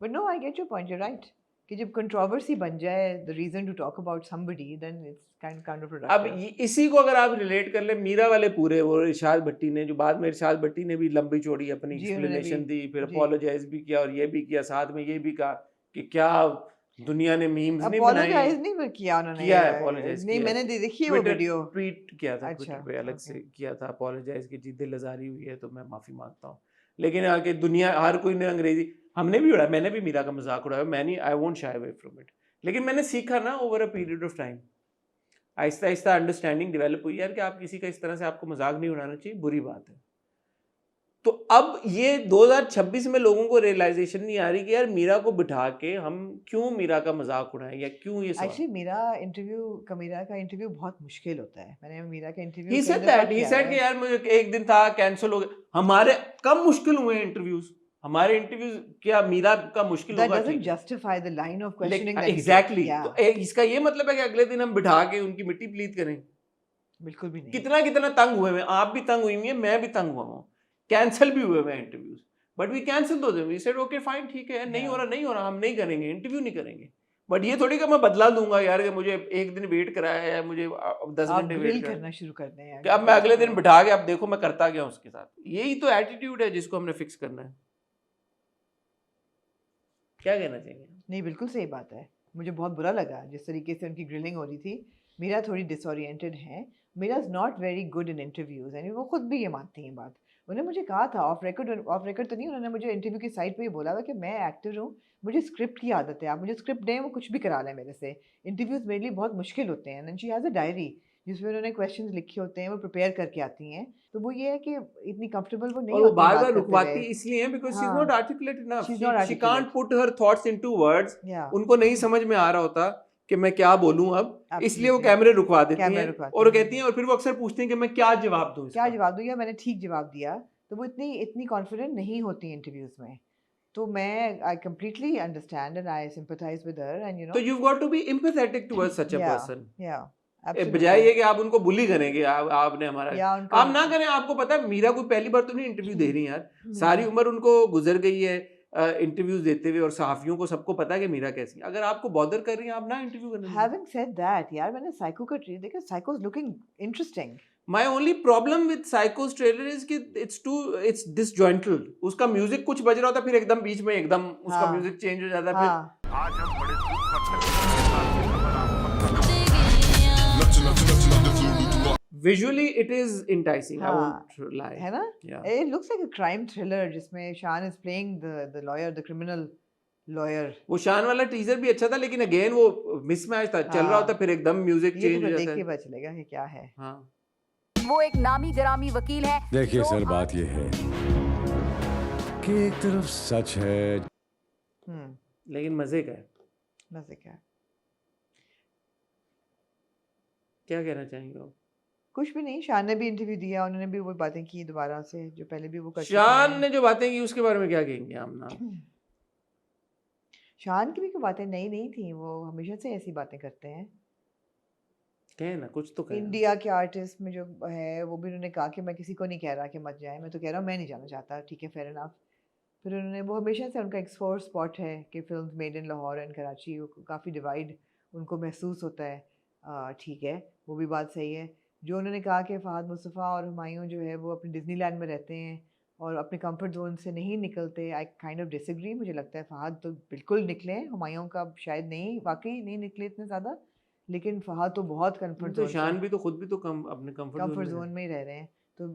But no I get your point, you right कि जब कंट्रोवर्सी बन जाए the reason to talk about somebody, then it's kind of अब प्रोडक्टिव। इसी को अगर आप रिलेट कर ले मीरा वाले पूरे, वो इरशाद भट्टी ने, जो बाद में इरशाद भट्टी ने भी लंबी चौड़ी अपनी जी, उन्होंने एक्सप्लेनेशन भी- दी, फिर जी। अपोलोजाइज भी किया और ये भी किया, साथ में ये भी कहा कि क्या दुनिया ने मीम्स नहीं बनाई, अपोलोजाइज नहीं किया उन्होंने। किया है, apologize नहीं, किया है। मैंने देखी है वो वीडियो। ट्वीट किया था, अच्छा, ट्विटर पे अलग से okay. किया था, अपोलोजाइज की जी दिल आजारी हुई है तो मैं माफी मांगता हूँ। लेकिन आगे दुनिया, हर कोई ने अंग्रेजी, हमने भी उड़ाया, मैंने भी मीरा का मजाक उड़ाया, मैं नहीं, I won't shy away from it, लेकिन मैंने सीखा ना over a period of time, Aahista Aahista understanding develop हुई यार कि आप किसी का इस तरह से, आपको मजाक नहीं उड़ाना चाहिए, बुरी बात है। तो अब ये 2026 में लोगों को रियलाइजेशन नहीं आ रही कि यार मीरा को बिठा के हम क्यों मीरा का मजाक उड़ाएं, या क्यों ये सवाल। एक्चुअली मीरा का इंटरव्यू बहुत मुश्किल होता है। मैंने मीरा का interview He said that, he said कि यार मुझे एक दिन था, कैंसिल हो गया। हमारे कम मुश्किल हुए इंटरव्यूज, हमारे इंटरव्यूज क्या मीरा का मुश्किल that होगा? doesn't justify the line of questioning that he took. Exactly, Yeah, तो इसका ये मतलब है कि अगले दिन हम बिठा के उनकी मिट्टी प्लीत करें? बिल्कुल भी नहीं। कितना कितना तंग हुए हैं, आप भी तंग हुई हैं, मैं भी तंग हुआ हूँ, कैंसिल भी हुए हैं interviews, but we cancel do them, we said okay fine, ठीक है, नहीं हो रहा, नहीं हो रहा, हम नहीं करेंगे, इंटरव्यू नहीं करेंगे। बट ये थोड़ी कि मैं बदला दूंगा यार कि मुझे एक दिन वेट कराया है, मुझे 10 आप घंटे ग्रिल वेट करना शुरू कर दें यार। कि अब मैं अगले दिन बिठा के, अब देखो मैं करता गया उसके साथ। यही तो एटीट्यूड है जिसको हमने फिक्स करना है। क्या कहना चाहिए? नहीं, बिल्कुल सही बात है। मुझे बहुत बुरा लगा जिस तरीके से उनकी ग्रिलिंग हो रही थी। मीरा थोड़ी डिसोरिएंटेड है। Meera is not very good in interviews and वो खुद भी ये मानती हैं बात। उन्होंने मुझे कहा था ऑफ रिकॉर्ड तो नहीं, उन्होंने मुझे इंटरव्यू की साइट पे ही बोला था कि मैं एक्टर हूँ, मुझे स्क्रिप्ट की आदत है, आप मुझे स्क्रिप्ट दें, वो कुछ भी करा लें मेरे से। इंटरव्यूज़ मेरे लिए बहुत मुश्किल होते हैं। And she has a diary, जिसमें उन्होंने क्वेश्चंस लिखे होते हैं, वो प्रिपेयर करके आती हैं, तो वो ये है कि इतनी कंफर्टेबल वो नहीं और वो होती बार बात बार करते रुकवाती हुए। इसलिए है बिकॉज शी इज हाँ। Not articulate enough, She's not she can't articulate. Put her thoughts into words, Yeah. उनको नहीं समझ में आ रहा होता कि मैं क्या बोलूं अब, इसलिए वो Absolutely. कैमरे रुकवा देती कैमरे हैं रुकवाती और वो हैं। कहती हैं, और फिर वो अक्सर पूछती हैं कि मैं क्या जवाब दूं क्या इसका। जवाब दूँ, या मैंने ठीक जवाब दिया, तो वो इतनी इतनी कॉन्फिडेंट नहीं होती इंटरव्यूज में। तो मैं I completely understand and I sympathise with her and you know तो you got to be empathetic towards such a या पर्सन, या बजाय ये कि आप उनको बुली करेंगे, आपने हमारा, या उनका आप ना करें। आपको पता है मीरा कोई पहली बार तो नहीं इंटरव्यू दे रही यार, सारी हम्म। उम्र उनको गुजर गई है इंटरव्यूज देते हुए, और सहाफियों को सबको पता है कि मीरा कैसी है। अगर आपको बॉदर कर रही हैं, आप ना इंटरव्यू करने दीजिए। Having said that, यार मैंने साइको का ट्रेलर देखा, Psycho is looking interesting. My only problem with साइकोस ट्रेलर इज कि इट्स डिसजॉइंटेड। उसका म्यूजिक कुछ बज रहा होता है, फिर एकदम बीच में एकदम उसका हाँ। म्यूजिक चेंज हो जाता है, हाँ फिर विजुअली इट इज इंटाइसिंग, आई हाँ, वोंट लाई। है ना? It looks like a crime thriller जिसमें शान is playing the lawyer, the criminal lawyer. वो शान वाला टीजर भी अच्छा था, लेकिन अगेन वो मिसमैच था, चल रहा हाँ। होता फिर एकदम म्यूजिक ये चेंज तो हो फिर जाता देख के है। पता चलेगा कि क्या है। हाँ, वो एक नामी ग्रामी वकील है। देखिए जो सर, बात यह है कि एक तरफ सच है, हम्म, लेकिन मजे का है। मजे क्या? क्या कहना चाहेंगे आप? कुछ भी नहीं, शान ने भी इंटरव्यू दिया, उन्होंने भी वो बातें की दोबारा से जो पहले भी वो कर चुके शान हैं। ने जो बातें की उसके बारे में क्या कहेंगे आप ना? शान की भी कोई बातें नई नहीं थी, वो हमेशा से ऐसी बातें करते हैं। कहे ना, कुछ तो कहे। इंडिया के आर्टिस्ट में जो है वो भी उन्होंने कहा कि मैं किसी को नहीं कह रहा कि मत जाए, मैं तो कह रहा हूँ मैं नहीं जाना चाहता, ठीक है, फेयर इनफ। फिर उन्होंने, वो हमेशा से उनका एक सोर स्पॉट है कि films made in Lahore and Karachi, काफ़ी डिवाइड उनको महसूस होता है। ठीक है, वो भी बात सही है। जो उन्होंने कहा कि फ़हद मुस्तफ़ा और हुमायूं जो है वो अपने डिज्नीलैंड में रहते हैं और अपने कंफर्ट जोन से नहीं निकलते, आई काइंड ऑफ डिसएग्री। मुझे लगता है फ़हद तो बिल्कुल निकले हैं, हुमायूं का शायद नहीं, वाकई नहीं निकले इतने ज़्यादा, लेकिन फ़हद तो बहुत कंफर्ट तो जोन शान भी तो खुद भी तो अपने कंफर्ट जोन में ही रह रहे हैं। तो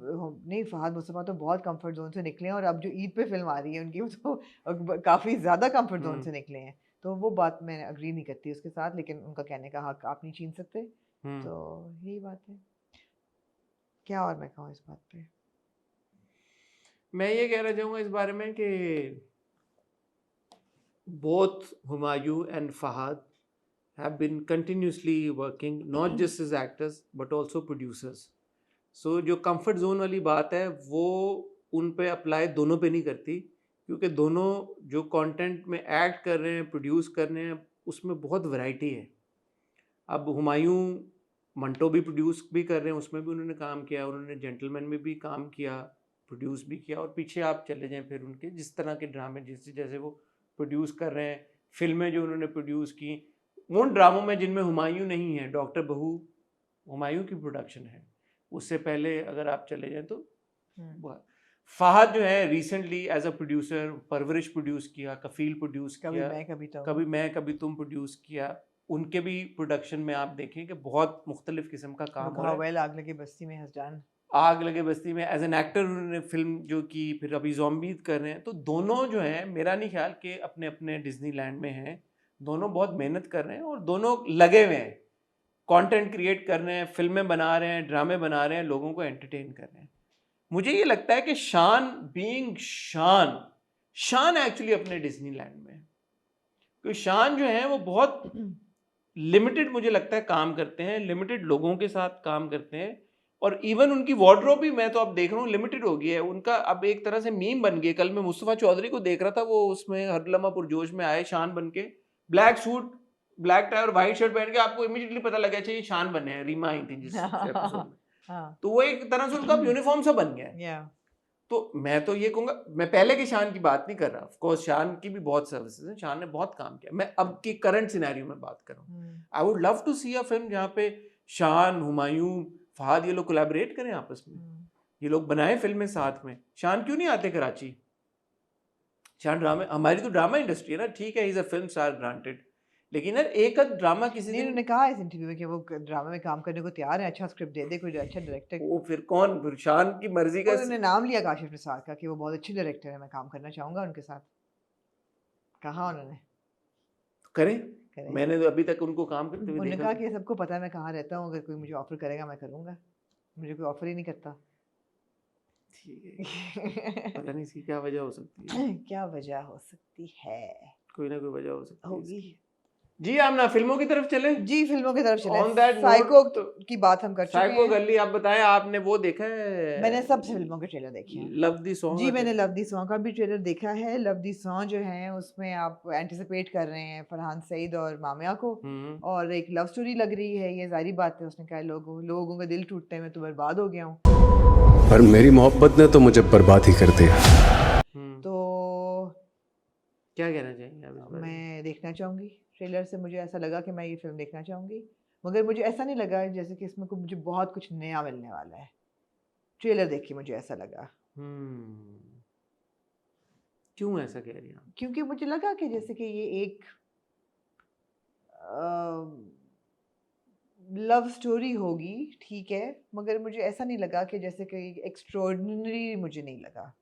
नहीं, फ़हद मुस्तफ़ा तो बहुत कंफर्ट जोन से निकले हैं, और अब जो ईद पे फिल्म आ रही है उनकी, वो तो काफ़ी ज़्यादा कंफर्ट जोन से निकले हैं। तो वो बात मैं अग्री नहीं करती उसके साथ, लेकिन उनका कहने का हक आप नहीं छीन सकते। तो यही बात है, क्या और मैं कहूँ इस बात पे। मैं ये कहना चाहूँगा इस बारे में कि both Humayun and Fahad have been continuously working, not just as actors but also producers. So जो comfort zone वाली बात है वो उन पे अप्लाई दोनों पे नहीं करती, क्योंकि दोनों जो कंटेंट में एक्ट कर रहे हैं, प्रोड्यूस कर रहे हैं, उसमें बहुत वैरायटी है। अब हुमायूं मंटो भी प्रोड्यूस भी कर रहे हैं, उसमें भी उन्होंने काम किया, उन्होंने जेंटलमैन में भी काम किया, प्रोड्यूस भी किया, और पीछे आप चले जाएं फिर उनके जिस तरह के ड्रामे जैसे वो प्रोड्यूस कर रहे हैं, फिल्में जो उन्होंने प्रोड्यूस की, उन ड्रामों में जिनमें हुमायूं नहीं है, डॉक्टर बहू हुमायूं की प्रोडक्शन है। उससे पहले अगर आप चले जाएं तो फहद जो है रिसेंटली एज अ प्रोड्यूसर परवरिश प्रोड्यूस किया, कफील प्रोड्यूस किया, कभी मैं कभी तुम प्रोड्यूस किया। उनके भी प्रोडक्शन में आप देखें कि बहुत मुख्तलिफ किस्म का काम हो रहा है। आग लगे बस्ती में हसदान, आग लगे बस्ती में एज एन एक्टर उन्होंने फिल्म जो की, फिर अभी ज़ॉम्बीज़ कर रहे हैं। तो दोनों जो हैं, मेरा नहीं ख्याल कि अपने अपने डिज्नीलैंड में हैं, दोनों बहुत मेहनत कर रहे हैं और दोनों लगे हुए हैं, कंटेंट क्रिएट कर रहे हैं, फिल्में बना रहे हैं, ड्रामे बना रहे हैं, लोगों को एंटरटेन कर रहे हैं। मुझे ये लगता है कि शान बीइंग शान एक्चुअली अपने डिज्नीलैंड में, क्योंकि शान जो है वो बहुत लिमिटेड मुझे लगता है काम करते हैं, लिमिटेड लोगों के साथ काम करते हैं, और इवन उनकी वार्डरोब भी मैं तो अब देख रहा हूँ लिमिटेड हो गई है उनका। अब एक तरह से मीम बन गई। कल मैं मुस्तफ़ा चौधरी को देख रहा था, वो उसमें हर लम्हा पुरजोश में आए शान बन के, ब्लैक सूट, ब्लैक टाई और वाइट शर्ट पहन के, आपको इमीडिएटली पता लगा चाहिए शान बने हैं, रीमा आई थी जिस एपिसोड में। तो वो एक तरह से उनका यूनिफॉर्म सा बन गया है। तो मैं तो ये कहूँगा, मैं पहले के शान की बात नहीं कर रहा, ऑफ कोर्स शान की भी बहुत सर्विसेज हैं, शान ने बहुत काम किया, मैं अब की करंट सिनेरियो में बात कर रहा हूँ। I would love to see a film जहाँ पे शान, हुमायूं, फहद ये लोग कोलैबोरेट करें आपस में, ये लोग बनाए फिल्में साथ में। शान क्यों नहीं आते कराची? शान ड्रामा, हमारी तो ड्रामा इंडस्ट्री है ना, ठीक है, he is a film star granted, लेकिन यार एक ड्रामा किसी दिन उन्होंने कहा इस इंटरव्यू में कि वो ड्रामा में काम करने को तैयार है, अच्छा स्क्रिप्ट दे दे कोई अच्छा डायरेक्टर। वो फिर कौन, फिर शान की मर्जी का उन्होंने नाम लिया काशिफ निसार का कि वो बहुत अच्छे डायरेक्टर है, मैं काम करना चाहूंगा उनके साथ। कहा उन्होंने करें, करें। मैंने तो अभी तक उनको काम करते हुए उन्होंने देखा कहा कि सबको पता है मैं कहाँ रहता हूँ, अगर कोई मुझे ऑफर करेगा मैं करूँगा, मुझे कोई ऑफर ही नहीं करता। ठीक है, पता नहीं इसकी क्या वजह हो सकती है, क्या वजह हो सकती है, कोई ना कोई वजह हो सकती है होगी। इसकी। जी आमना, फिल्मों की तरफ चले। जी फिल्मों की तरफ चले। On that साइको note, की बात हम कर चुके साइको हैं। गर्ली, आप बताएं, आपने वो देखा है? मैंने सब फिल्मों के ट्रेलर देखे हैं। Love the song? जी मैंने लव दी सॉन्ग का भी ट्रेलर देखा है। लव दी सॉन्ग जो है उसमें आप एंटिसिपेट कर रहे हैं फरहान सईद और मामिया को, और एक लव स्टोरी लग रही है। ये जारी बात है, उसने कहा लोगों का दिल टूटते में तो बर्बाद हो गया हूँ, पर मेरी मोहब्बत ने तो मुझे बर्बाद ही कर दिया। तो क्या कहना चाहेंगे आप इस बारे में? मैं देखना चाहूँगी। ट्रेलर से मुझे ऐसा लगा कि मैं ये फिल्म देखना चाहूँगी, मगर मुझे ऐसा नहीं लगा जैसे कि इसमें मुझे बहुत कुछ नया मिलने वाला है। ट्रेलर देख के मुझे ऐसा लगा। क्यों ऐसा कह रही हैं आप? क्योंकि मुझे लगा कि जैसे कि ये एक लव स्टोरी होगी, ठीक है, मगर मुझे ऐसा नहीं लगा कि जैसे कि एक्स्ट्रॉर्डिनरी मुझे नहीं लगा।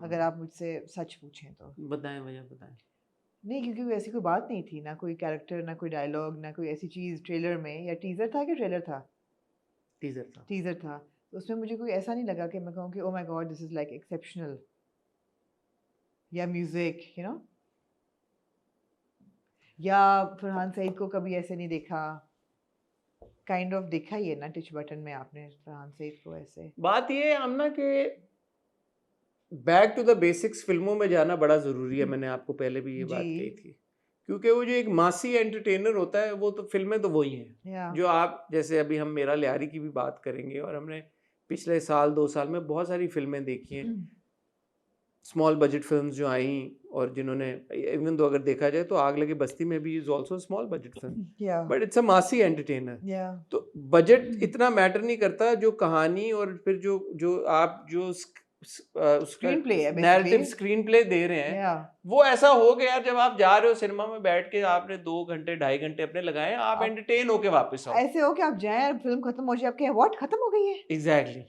अगर आप मुझसे सच पूछें तो बताएं, वजह बताएं। नहीं, क्योंकि ऐसी कोई बात नहीं थी, ना कोई कैरेक्टर, ना कोई डायलॉग, ना कोई ऐसी चीज़ ट्रेलर में। या टीज़र था कि ट्रेलर था? टीजर था। टीज़र था। तो उसमें मुझे कोई ऐसा नहीं लगा कि मैं कहूँ कि oh my God this is like exceptional, या म्यूज़िक यू नो, या फरहान सईद को कभी ऐसे नहीं देखा। काइंड ऑफ देखा ही है ना टिच बटन में आपने फरहान सईद को ऐसे। बात ये है आमना कि बैक टू द बेसिक्स फिल्मों में जाना बड़ा ज़रूरी है। मैंने आपको पहले भी ये बात जी। कही थी, क्योंकि वो जो एक मासी एंटरटेनर होता है, वो तो फिल्में तो वही हैं या जो आप, जैसे अभी हम मेरा लियारी की भी बात करेंगे, और हमने पिछले साल 2 साल में बहुत सारी फिल्में देखी हैं, स्मॉल बजट फिल्म्स जो आई, और जिन्होंने इवन तो अगर देखा जाए तो आग लगे बस्ती में भी is also small budget film, या बट इट्स अ मासी एंटरटेनर। या तो बजट इतना मैटर नहीं करता, जो कहानी और फिर जो आप जो स्क्रीन प्ले है नैरेटिव बेसिकली। स्क्रीन प्ले दे रहे हैं, या वो ऐसा हो गया जब आप जा रहे हो सिनेमा में बैठ के, आपने 2 घंटे 2.5 घंटे अपने लगाए, आप एंटरटेन होके वापस आओ। ऐसे हो कि आप जाएं, फिल्म खत्म हो जाए, आपके व्हाट खत्म हो गई है। एग्जैक्टली।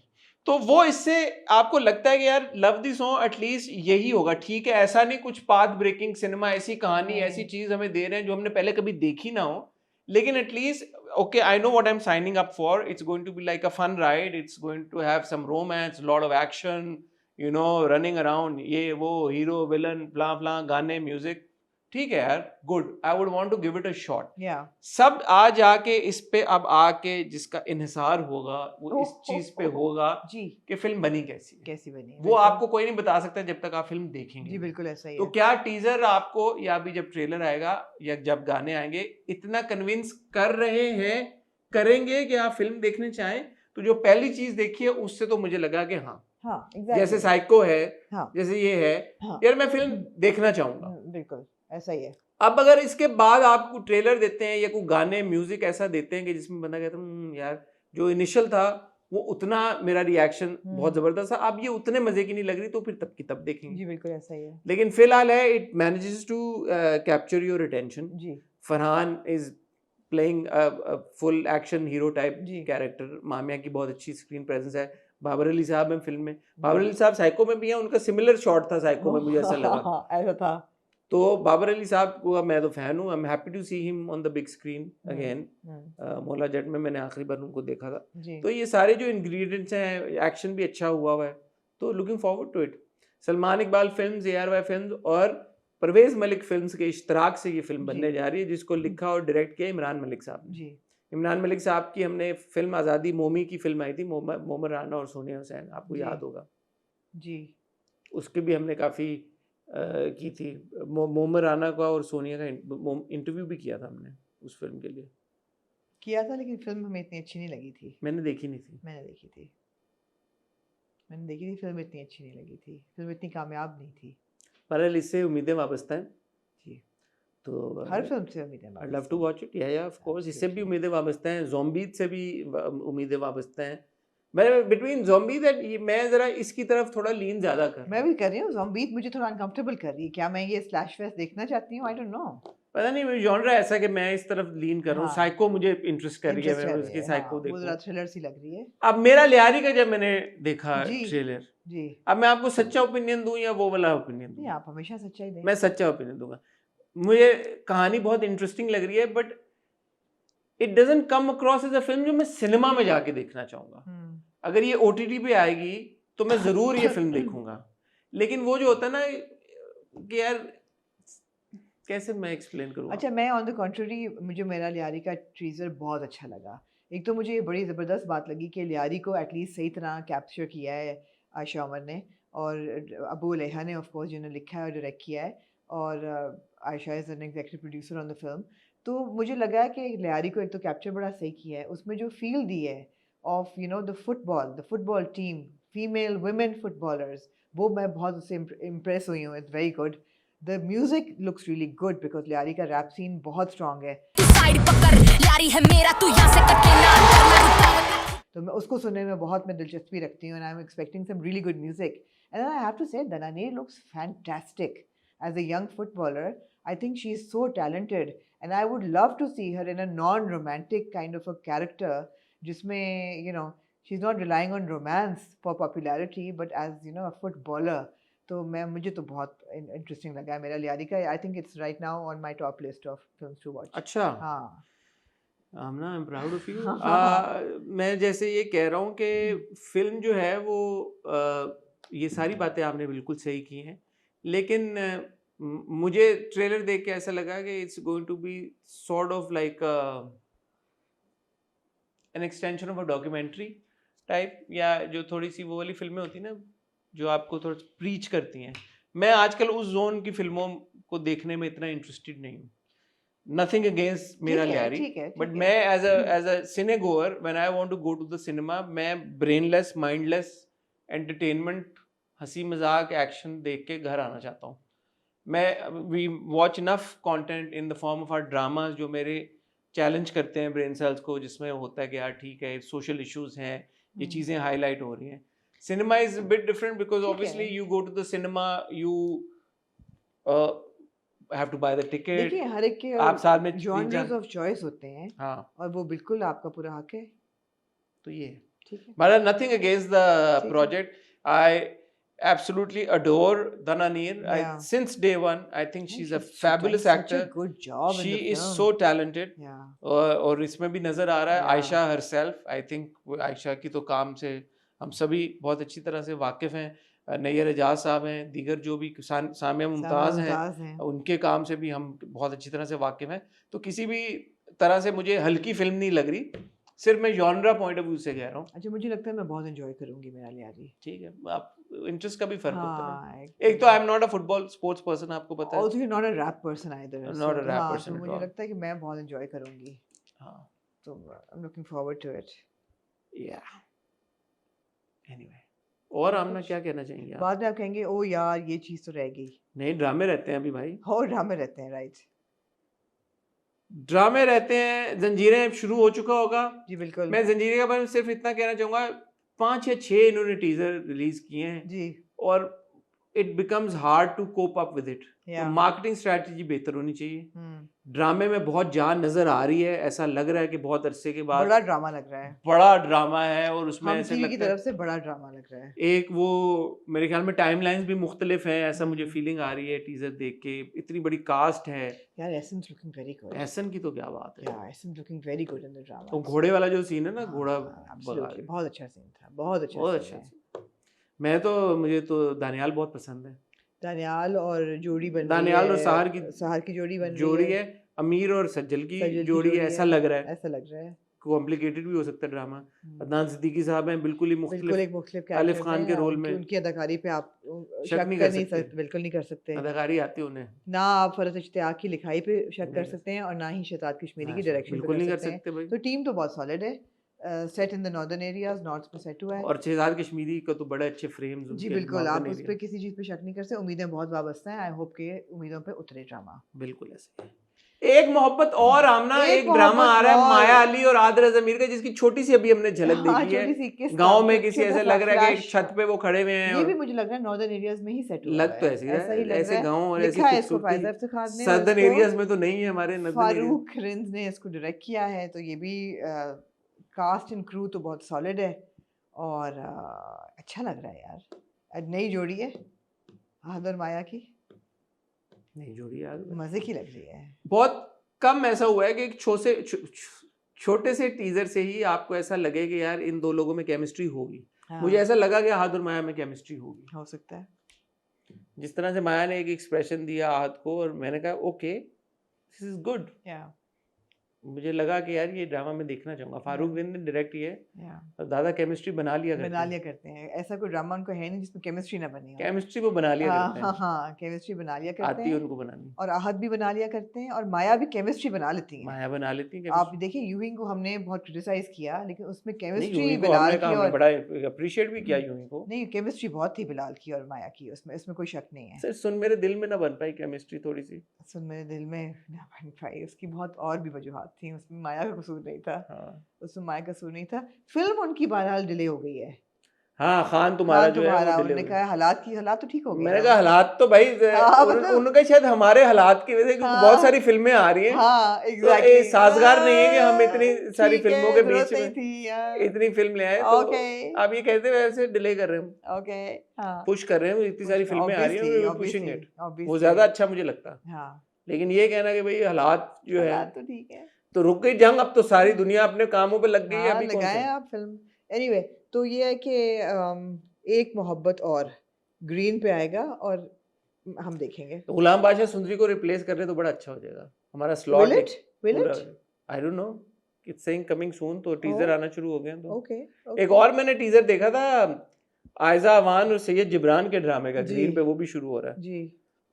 तो वो इससे आपको लगता है कि यार लव दी सॉन्ग एटलीस्ट यही होगा, ठीक है, ऐसा नहीं कुछ पाथ ब्रेकिंग सिनेमा, ऐसी कहानी, ऐसी चीज हमें दे रहे हैं जो हमने पहले कभी देखी ना हो, लेकिन at least okay, I know what I am signing up for, it's going to be like a fun ride, it's going to have some romance, lot of action, you know, running around, ये वो, hero villain, फ्ला फ्ला, गाने, music, ठीक है यार, good, I would want to give it a shot. या सब आ जाके इस पे अब आके जिसका इन्हिसार होगा वो इस चीज पे होगा जी कि फिल्म बनी कैसी है। कैसी बनी है, वो बिल्कुल। आपको कोई नहीं बता सकता जब तक आप फिल्म देखेंगे। जी बिल्कुल ऐसा ही तो है। क्या टीजर आपको, या अभी जब ट्रेलर आएगा या जब गाने आएंगे, इतना कन्विंस कर रहे हैं, करेंगे कि आप फिल्म देखने चाहें? तो जो पहली चीज देखी है उससे तो मुझे लगा कि हाँ, हाँ एग्जैक्टली, जैसे साइको है, हाँ जैसे ये है, हाँ यार मैं फिल्म देखना चाहूंगा। बिल्कुल ऐसा ही है। अब अगर इसके बाद आपको ट्रेलर देते हैं या कोई गाने, म्यूजिक ऐसा देते हैं कि जिसमें बंदा कहता है यार जो इनिशियल था वो उतना मेरा रिएक्शन बहुत जबरदस्त था, अब ये उतने मजे की नहीं लग रही, तो फिर तब की तब देखेंगे। जी बिल्कुल ऐसा ही है। लेकिन फिलहाल है, it manages to capture your attention. जी Farhan is playing full action hero type जी। कैरेक्टर। मामिया की बहुत अच्छी स्क्रीन प्रेजेंस है। बाबर अली साहब हैं फिल्म में, बाबर अली साहब साइको में भी हैं, उनका सिमिलर शॉट था साइको में, मुझे ऐसा लगा। ऐसा था। तो बाबर अली साहब को मैं तो फैन हूँ, I am happy to see him on the big screen again. Maula Jatt में मैंने आखिरी बार उनको देखा था। जी तो ये सारे जो इंग्रेडिएंट्स हैं, एक्शन भी अच्छा हुआ है, तो looking forward to it. Salman Iqbal films, ARY films और परवेज मलिक फिल्म्स के इश्तराक से ये फिल्म बनने जा रही है, जिसको लिखा और डायरेक्ट किया इमरान मलिक साहब ने। जी इमरान मलिक साहब की हमने फिल्म आज़ादी, मोमी की फिल्म आई थी, मोमर राना और सोनिया हुसैन, आपको जी। याद होगा, जी उसकी भी हमने काफ़ी की थी। मोमर राना का और सोनिया का इंटरव्यू भी किया था हमने उस फिल्म के लिए। किया था, लेकिन फिल्म हमें इतनी अच्छी नहीं लगी थी। मैंने देखी नहीं थी। मैंने देखी थी, फिल्म इतनी अच्छी नहीं लगी थी, फिल्म इतनी कामयाब नहीं थी। पर इससे उम्मीदें वाबस्ता हैं जी, तो हर फिल्म से उम्मीदें I love to watch it. Yeah of course, इससे भी उम्मीदें वाबस्ता हैं, ज़ॉम्बीज़ से भी उम्मीदें वाबस्ता हैं। मैं बिटवीन ज़ॉम्बीज़ एंड मैं ज़रा इसकी तरफ थोड़ा लीन ज़्यादा कर रहा मैं हूँ। भी कर रही हूँ। ज़ॉम्बीज़ मुझे थोड़ा अनकंफर्टेबल कर रही है। क्या मैं ये स्लैश फेस्ट देखना चाहती हूँ? I don't know. पता नहीं, मेरी जॉनरा ऐसा कि मैं इस तरफ लीन कर रहा हूँ। हाँ। साइको मुझे इंटरेस्ट कर रही है, इंटरेस्ट मैं कर उसकी रही है, साइको हाँ, वो जरा देखूँ। थ्रिलर सी लग रही है। अब मेरा लियारी का जब मैंने देखा जी। ट्रेलर, जी अब मैं आपको सच्चा ओपिनियन दूं या वो वाला ओपिनियन दूं? नहीं, आप हमेशा सच्चाई दें। मैं सच्चा ओपिनियन दूंगा। मुझे कहानी बहुत इंटरेस्टिंग लग रही है, but it doesn't come across as a film जो मैं सिनेमा में जाके देखना चाहूँगा। अगर ये OTT पे आएगी तो मैं ज़रूर ये फिल्म देखूंगा, लेकिन वो जो होता है ना कि यार कैसे मैं एक्सप्लेन करूँ। अच्छा, मैं ऑन द कॉन्ट्ररी, मुझे मेरा लियारी का टीजर बहुत अच्छा लगा। एक तो मुझे ये बड़ी ज़बरदस्त बात लगी कि लियारी को एटलीस्ट सही तरह कैप्चर किया है आयशा उमर ने, और अबू लेहा ने ऑफ कोर्स जिन्होंने लिखा है और डायरेक्ट किया है, और Ayesha is an executive producer on the film. तो मुझे लगा कि लियारी को एक तो कैप्चर बड़ा सही किया है, उसमें जो फील दी है of the football team, female women footballers, वो मैं बहुत उससे इम्प्रेस हुई हूँ। It's very good. The music looks really good because Lyari का rap scene बहुत strong है। तो मैं उसको सुनने में बहुत दिलचस्पी रखती हूँ, and I'm expecting some really good music. And then I have to say, Dananir looks fantastic as a young footballer. I think she is so talented, and I would love to see her in a non-romantic kind of a character, जिसमें she's not relying on romance for popularity, but as a footballer. तो मुझे तो बहुत interesting लगा है मेरा लियारी का। I think it's right now on my top list of films to watch. अच्छा, हाँ, Amna, I am proud of you. हाँ। मैं जैसे ये कह रहा हूँ कि फिल्म जो है वो ये सारी बातें आपने बिल्कुल सही की हैं, लेकिन मुझे ट्रेलर देख के ऐसा लगा कि it's going to be sort of like an extension of a documentary type, या जो थोड़ी सी वो वाली फिल्में होती ना जो आपको थोड़ा प्रीच करती हैं। मैं आजकल उस जोन की फिल्मों को देखने में इतना इंटरेस्टेड नहीं हूँ। नथिंग अगेंस्ट मेरा लियारी, बट मैं as a cine goer when I want to go to the cinema, मैं ब्रेनलेस माइंडलेस एंटरटेनमेंट, हंसी मजाक एक्शन देख के घर आना चाहता हूँ। We watch enough content in the form of our dramas जो मेरे चैलेंज करते हैं ब्रेन सेल्स को, जिसमें होता है कि यार ठीक है सोशल इश्यूज हैं, ये चीज़ें हाईलाइट हो रही हैं। Cinema is a bit different because obviously you go to the cinema, you have to buy the ticket. देखिए, हर एक के आप साथ में genres of choice होते हैं, हाँ, और वो बिल्कुल आपका पूरा हक है। तो ये ठीक है। But nothing against the project. I absolutely adore Dananir. Yeah. Since day one, I think she's a fabulous done actor. Such a good job She in the is film. so talented. Yeah. और इसमें भी नजर आ रहा है Yeah. Ayesha herself. I think Ayesha की तो काम से हम सभी बहुत अच्छी तरह से वाकिफ हैं। नैयर एजाज साहब हैं, दीगर जो भी सामिया मुमताज़ हैं, उनके काम से भी हम बहुत अच्छी तरह से वाकिफ हैं। तो किसी भी तरह से मुझे हल्की फिल्म नहीं लग रही, सिर्फ मैं जॉनरा पॉइंट ऑफ व्यू से कह रहा हूँ। अच्छा, मुझे लगता है मैं बहुत एंजॉय करूंगी मेरा लियारी। ठीक है, आप इंटरेस्ट का भी फर्क होता है। हाँ, एक तो आई am not a football sports person, आपको पता है। Also you're not a rap person either. Not a rap हाँ, person तो at मुझे all. लगता है कि मैं बहुत एंजॉय करूंगी। हाँ, तो I'm looking forward to it. yeah. Anyway, और आमना क्या कहना चाहेंगे आप? बाद में आप कहेंगे ओ यार ये चीज तो रह गई। नहीं, ड्रामे रहते हैं अभी भाई, और ड्रामे रहते हैं, राइट। ड्रामे रहते हैं। जंजीरें शुरू हो चुका होगा। जी बिल्कुल। मैं जंजीरें के बारे में सिर्फ इतना कहना चाहूँगा, 5 या 6 इन्होंने टीजर रिलीज किए हैं जी। और it becomes hard to cope up with it. Yeah. Marketing strategy बेहतर होनी चाहिए। हम्म, ड्रामे में बहुत जान नजर आ रही है, ऐसा लग रहा है कि बहुत अरसे के बाद बड़ा ड्रामा लग रहा है। बड़ा ड्रामा है, और उसमें हम ऐसे टीवी की लगता है तरफ से बड़ा ड्रामा लग रहा है। एक वो मेरे ख्याल में टाइमलाइंस भी मुख्तलिफ हैं, ऐसा मुझे हम्म। फीलिंग आ रही है टीजर देख के। इतनी बड़ी कास्ट है, यार essence looking very good. Ehsan की तो क्या बात है। Yeah essence looking very good in the drama. तो घोड़े वाला जो सीन है ना, घोड़ा एब्सोल्युटली बहुत अच्छा सीन था, बहुत अच्छा बहुत scene अच्छा है। सीन। मुझे तो दानियाल बहुत पसंद है। दानियाल और जोड़ी बन रही दानियाल और है, सहर की जोड़ी बन जोड़ी रही है, अमीर और सज्जल की सज्जल की जोड़ी है, ऐसा लग रहा है। ऐसा लग रहा है। कॉम्प्लिकेटेड भी हो सकता है ड्रामा। अदनान सिद्दीकी साहब हैं, बिल्कुल ही बिल्कुल एक मुख्तलिफ आलिफ कैरेक्टर खान के रोल में। उनकी अदाकारी पे आप शक नहीं कर सकते। बिल्कुल नहीं कर सकते। अदाकारी आती है उन्हें, ना आप फरहत इश्तियाक की लिखाई पे शक कर सकते हैं, और ना ही शहजाद कश्मीरी की डायरेक्शन पे बिल्कुल नहीं कर सकते हैं। सकते भाई। तो टीम तो बहुत सॉलिड है। Set in the northern areas, north में सेट हुआ है। और शहजाद कश्मीरी का तो बड़े अच्छे फ्रेम्स जी बिल्कुल, आप उस पे किसी चीज पे शक नहीं कर सकते। उम्मीदें बहुत वाबस्ता हैं। आई होप के उम्मीदों पे उतरे ड्रामा। बिल्कुल ऐसे। एक मोहब्बत और आमना, एक ड्रामा आ रहा है माया अली और आदिल जमीर का, जिसकी छोटी सी अभी हमने झलक देखी है। गांव में किसी ऐसे लग रहा है कि छत पे वो खड़े हुए हैं। ये भी मुझे लग रहा है नॉर्दर्न एरियाज में ही सेट हुआ है। लग तो ऐसे ही ऐसे गांव और ऐसी खूबसूरती सदर्न एरियाज में तो नहीं है हमारे। फारूक रिंज ने इसको डायरेक्ट किया है, तो ये भी कास्ट एंड क्रू तो बहुत सॉलिड है, और अच्छा लग रहा है यार। नई जोड़ी है आदिल और माया की। नहीं जोड़ी यार, मजे की लग रही है। बहुत कम ऐसा हुआ है कि एक छोटे से टीजर से ही आपको ऐसा लगे कि यार इन दो लोगों में केमिस्ट्री होगी। हाँ, मुझे ऐसा लगा कि आहद और माया में केमिस्ट्री होगी। हो सकता है। जिस तरह से माया ने एक एक्सप्रेशन दिया आहद को और मैंने कहा ओके दिस इज गुड, या मुझे लगा कि यार ये ड्रामा मैं देखना चाहूंगा। फारूक विंद ने डायरेक्ट किया है या और दादा केमिस्ट्री बना लिया करते हैं। ऐसा कोई ड्रामा उनको है नहीं जिसमें केमिस्ट्री ना बनी हो। केमिस्ट्री वो बना लिया हाँ करते हाँ हैं, हाँ, केमिस्ट्री बना लिया करते आती है हैं। उनको बनानी। और आहद भी बना लिया करते हैं और माया भी केमिस्ट्री बना लेती हैं। माया बना लेती है आप chemistry। देखिए यूहिंग को हमने बहुत क्रिटिसाइज किया, लेकिन उसमें नहीं, केमिस्ट्री यूही को बिलाल हमने की कहा, हमने और बड़ा अप्रिशिएट भी किया यूही को। नहीं, केमिस्ट्री बहुत थी बिलाल की और माया की, उसमें कोई शक नहीं है। सर सुन मेरे दिल में ना बन पाई केमिस्ट्री थोड़ी सी। सुन मेरे दिल में ना बन पाई, उसकी बहुत और भी वजूहात थी, उसमें माया का कसूर नहीं था। हाँ उसमें माया का कसूर नहीं था। फिल्म उनकी बहरहाल डिले हो गई है। हाँ, खान तुम्हारा जो है वो delay उन्होंने हो कहा हालात तो ठीक हो गया। गए मैंने ना। कहा हालात तो भाई हाँ, मतलब- उनके शायद हमारे हालात की वजह से, क्योंकि हाँ। बहुत सारी फिल्में आ रही हैं हाँ तो एग्जैक्टली, ये साजगार नहीं है कि हम इतनी सारी फिल्मों के बीच में थी इतनी फिल्म ले आए। तो ओके आप ये कहते हैं वैसे डिले कर रहे हैं हम, ओके, हाँ पुश कर रहे हैं, इतनी सारी फिल्में आ रही हैं, पुशिंग इट, वो ज्यादा अच्छा मुझे लगता। हाँ, लेकिन ये कहना कि भाई हालात जो है हालात तो ठीक है। तो रुक गई जंग, अब तो सारी दुनिया अपने कामों पे लग गई है। हाँ, अभी कौन लगाए सा आप फिल्म। एनीवे तो ये है कि एक मोहब्बत और ग्रीन पे आएगा और हम देखेंगे। तो गुलाम बादशाह सुंदरी को रिप्लेस कर रहे तो बड़ा अच्छा हो जाएगा हमारा slot. Will it? I don't know, it's saying coming soon, तो टीजर Oh. आना शुरू हो गए हैं तो। ओके एक और मैंने टीजर देखा था आयजा अवान और सैयद जिब्रान के ड्रामे का, जी। ग्रीन पे, वो भी शुरू हो रहा है। जी।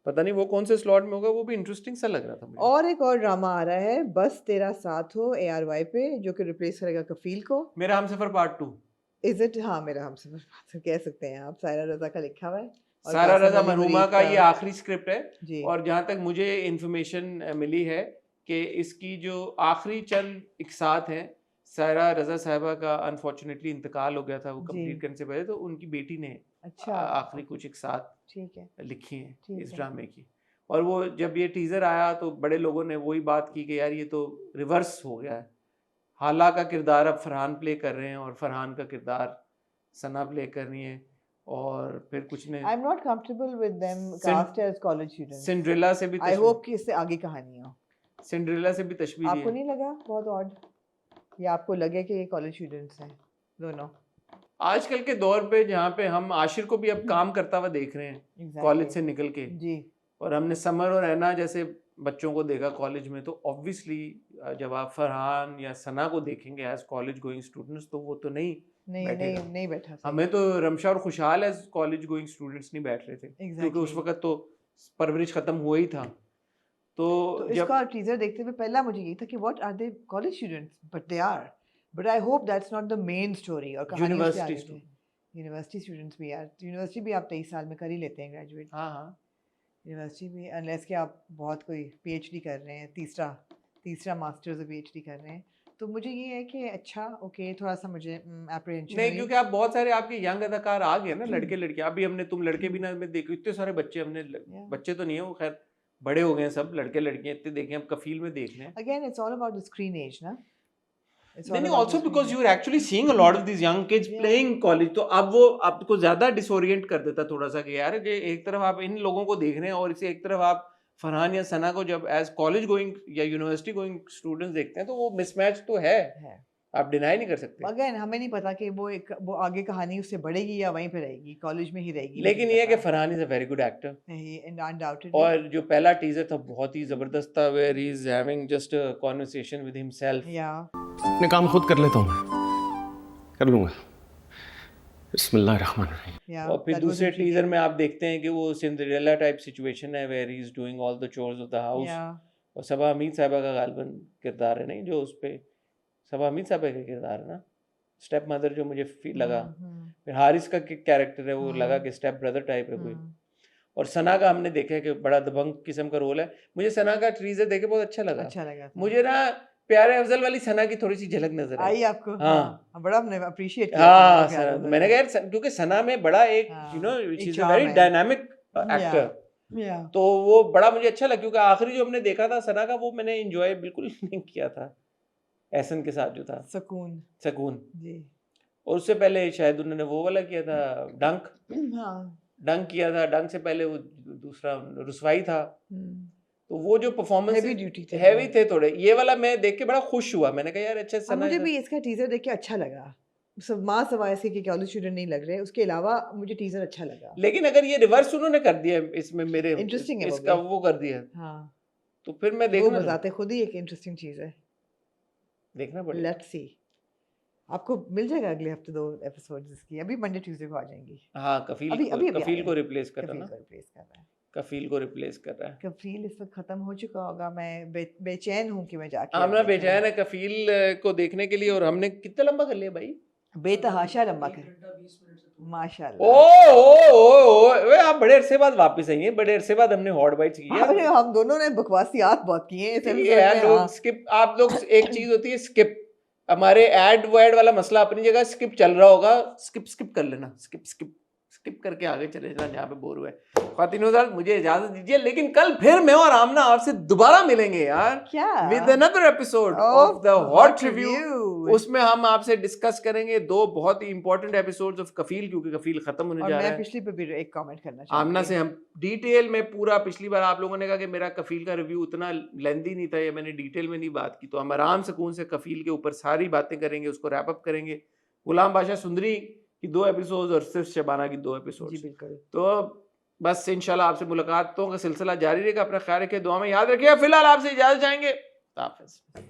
पता नहीं वो कौन से स्लॉट में होगा, वो भी इंटरेस्टिंग सा लग रहा था मुझे। और एक और ड्रामा आ रहा है बस तेरा साथ हो ARY पे, जो कि रिप्लेस करेगा कफील को। मेरा हमसफर पार्ट 2। Is it? हाँ, मेरा हमसफर कह सकते हैं आप। सायरा रजा का लिखा हुआ है और सारा कासिम रजा अली मरहूमा मुरीद का ये आखिरी स्क्रिप्ट है। जी। और जहाँ तक मुझे इन्फॉर्मेशन मिली है कि इसकी जो आखिरी चंद इकसात हैं, सायरा रजा साहिबा का अनफॉर्चुनेटली इंतकाल हो गया था वो जी। कंप्लीट करने से पहले, तो उनकी बेटी ने अच्छा, आखिरी कुछ इकसात ठीक है। लिखी हैं ठीक इस है। ड्रामे की। और वो जब ये टीज़र आया तो बड़े लोगों ने वही बात की कि यार ये तो रिवर्स हो गया है, हाला का किरदार अब फरहान प्ले कर रहे हैं और फरहान का किरदार सना प्ले कर रही है। और फिर कुछ ने I am not comfortable with them Sin- cast as college students. Cinderella से भी आई होप कि इससे आगे कहानी हो। सिंड्रेला से भी तशबीह दी आपको है। नहीं लगा बहुत ऑड, या आपको लगे कि ये कॉलेज स्टूडेंट्स हैं दोनों? आजकल के दौर पे जहाँ पे हम आशिर को भी अब काम करता हुआ देख रहे हैं Exactly. कॉलेज से निकल के, जी। और हमने समर और ऐना जैसे बच्चों को देखा कॉलेज में, तो ऑब्वियसली जब आप फरहान या सना को देखेंगे एज कॉलेज गोइंग स्टूडेंट्स तो वो तो नहीं बैठेगा। नहीं बैठा सही। हमें तो रमशा और खुशहाल एज कॉलेज गोइंग स्टूडेंट्स नहीं बैठ रहे थे क्योंकि उस वक्त तो परवरिश खत्म हुआ ही था। तो जब इसका टीजर देखते हुए पहला मुझे यही था कि what are they college students, but they are, but I hope that's not the main story. और कहानी उससे आगे है। यूनिवर्सिटी स्टूडेंट्स भी यार, यूनिवर्सिटी भी आप 23 साल में कर ही लेते हैं ग्रेजुएट। हाँ हाँ, यूनिवर्सिटी भी अनलेस कि आप बहुत कोई PhD कर रहे हैं, तीसरा मास्टर्स PhD कर रहे हैं। तो मुझे ये है कि अच्छा ओके, थोड़ा सा मुझे एप्रीहेंशन नहीं क्योंकि आप बहुत सारे आपके यंग अदाकार आ गए ना, लड़के लड़कियां। अभी हमने तुम लड़के भी ना में देखो, इतने सारे बच्चे हमने बच्चे तो नहीं है वो, खैर बड़े हो गए हैं सब, लड़के लड़कियां इतने देखे, हम कफील में देख रहे हैं। Again it's all about the screen age ना। नहीं, also because you are actually seeing a lot of these young kids playing college, तो अब वो आपको ज्यादा डिसोरिएंट कर देता थोड़ा सा कि यार कि एक तरफ आप इन लोगों को देख रहे हैं और इसे एक तरफ आप फरहान या सना को जब एज कॉलेज गोइंग या यूनिवर्सिटी गोइंग स्टूडेंट्स देखते हैं तो वो मिसमैच तो है, आप डिनाई नहीं कर सकते। अगेन हमें नहीं पता कि वो आगे कहानी उससे बढ़ेगी या वहीं पे रहेगी, कॉलेज में ही रहेगी। लेकिन ये है कि Farhan is a very good actor, undoubtedly. और जो पहला टीजर था बहुत ही जबरदस्त था, where he is having just a conversation with himself. या अपने काम खुद कर लेता हूँ, मैं कर लूँगा। बिस्मिल्लाहिर्रहमानिर्रहीम। और फिर दूसरे टीजर में आप देखते हैं कि वो सिंड्रेला टाइप सिचुएशन है where he is doing all the chores of the house, और सबा हमीद साहिबा का गालिबन किरदार है, नहीं जो उस पे सबा हमीद साहिबा का किरदार है ना, स्टेप मदर जो मुझे फील लगा। फिर हारिस का कैरेक्टर है वो लगा कि स्टेप ब्रदर टाइप है कोई। और सना का हमने देखा है कि बड़ा दबंग किस्म का रोल है। मुझे सना का टीजर देखे बहुत अच्छा लगा। मुझे ना प्यारे अफजल वाली सना की थोड़ी सी झलक नजर आई आपको। हाँ, बड़ा हमने अप्रिशिएट किया। हाँ, मैंने कहा क्योंकि सना में बड़ा एक you know she is a very dynamic actor, तो वो बड़ा मुझे अच्छा लगा। क्योंकि आखिरी जो हमने देखा था सना का वो मैंने एंजॉय बिल्कुल नहीं किया था एहसन के साथ जो था सकून जी। और उससे पहले शायद उन्होंने वो वाला किया था डंक। हाँ डंक किया था, डंक से पहले वो दूसरा रुसवाई था, हम्म, तो वो जो परफॉर्मेंस Heavy duty थे हैवी वो। थे थोड़े, ये वाला मैं देख के बड़ा खुश हुआ, मैंने कहा यार अच्छा और सना मुझे भी इसका टीजर देख के अच्छा लगा। सब माँ सवाए से कि कॉलेज स्टूडेंट नहीं लग रहे, उसके अलावा मुझे टीजर अच्छा लगा। लेकिन अगर ये रिवर्स उन्होंने कर दिया है इसमें मेरे Interesting है वो इसका भी। वो कर दिया है, हाँ, तो फिर मैं वो देखना बजाते खुद ही एक इंटरेस्टिंग चीज है। देखना पड़ेगा। लेट्स सी, आपको मिल जाएगा अगले हफ्ते 2 एपिसोड्स इसकी। अभी मंडे ट्यूसडे को आ जाएंगी। हाँ, कफील अभी- को अभी- अभी कफील आया को है। रिप्लेस कर रहा कफील ना, को रिप्लेस कर रहा है। कफील को रिप्लेस कर रहा है। कफील इस वक्त खत्म हो चुका होगा। मैं बेचैन हूँ कि मैं जाके अब आमना देखूं। बेचैन है कफील को देखने के लिए, और हमने कितना लंबा कर लिया भाई? बेतहाशा लंबा कर, ओ माशाल्लाह। वे आप बड़े अरसे बाद वापस आई हैं, बड़े अरसे बाद हमने हॉट बाइट्स की अरे है। हम दोनों ने बकवासियात बहुत की हैं इस ठीक episode है यार, में, लोग हाँ। स्किप, आप लोग एक चीज होती है स्किप, हमारे एड वर्ड वाला मसला अपनी जगह, स्किप चल रहा होगा, स्किप कर लेना, स्किप करके आगे चले जाना जहाँ पे बोर हुए। ख्वातीन हज़रात, मुझे इजाजत दीजिए, लेकिन कल फिर मैं और आमना आपसे दोबारा मिलेंगे यार, क्या with another episode of the hot review. उसमें हम आपसे डिस्कस करेंगे 2 बहुत ही इंपॉर्टेंट एपिसोड्स ऑफ कफील, क्योंकि कफील खत्म होने और जा रहा मैं है। पिछली पे भी एक कमेंट करना आमना चाहूंगी। से हम डिटेल में पूरा, पिछली बार आप लोगों ने कहा कि मेरा कफील का रिव्यू उतना लेंदी नहीं था, या मैंने डिटेल में नहीं बात की, तो हम आराम सुकून से कफील के ऊपर सारी बातें करेंगे, उसको रैप अप करेंगे। गुलाम बादशाह सुंदरी की 2 एपिसोड और सिर्फ शबाना की 2 एपिसोड। जी बिल्कुल। तो बस इंशाल्लाह आपसे मुलाकातों का सिलसिला जारी रहेगा। अपना ख्याल रखिए, दुआ में याद रखिए। फिलहाल आपसे इजाजत चाहेंगे। हाफिज।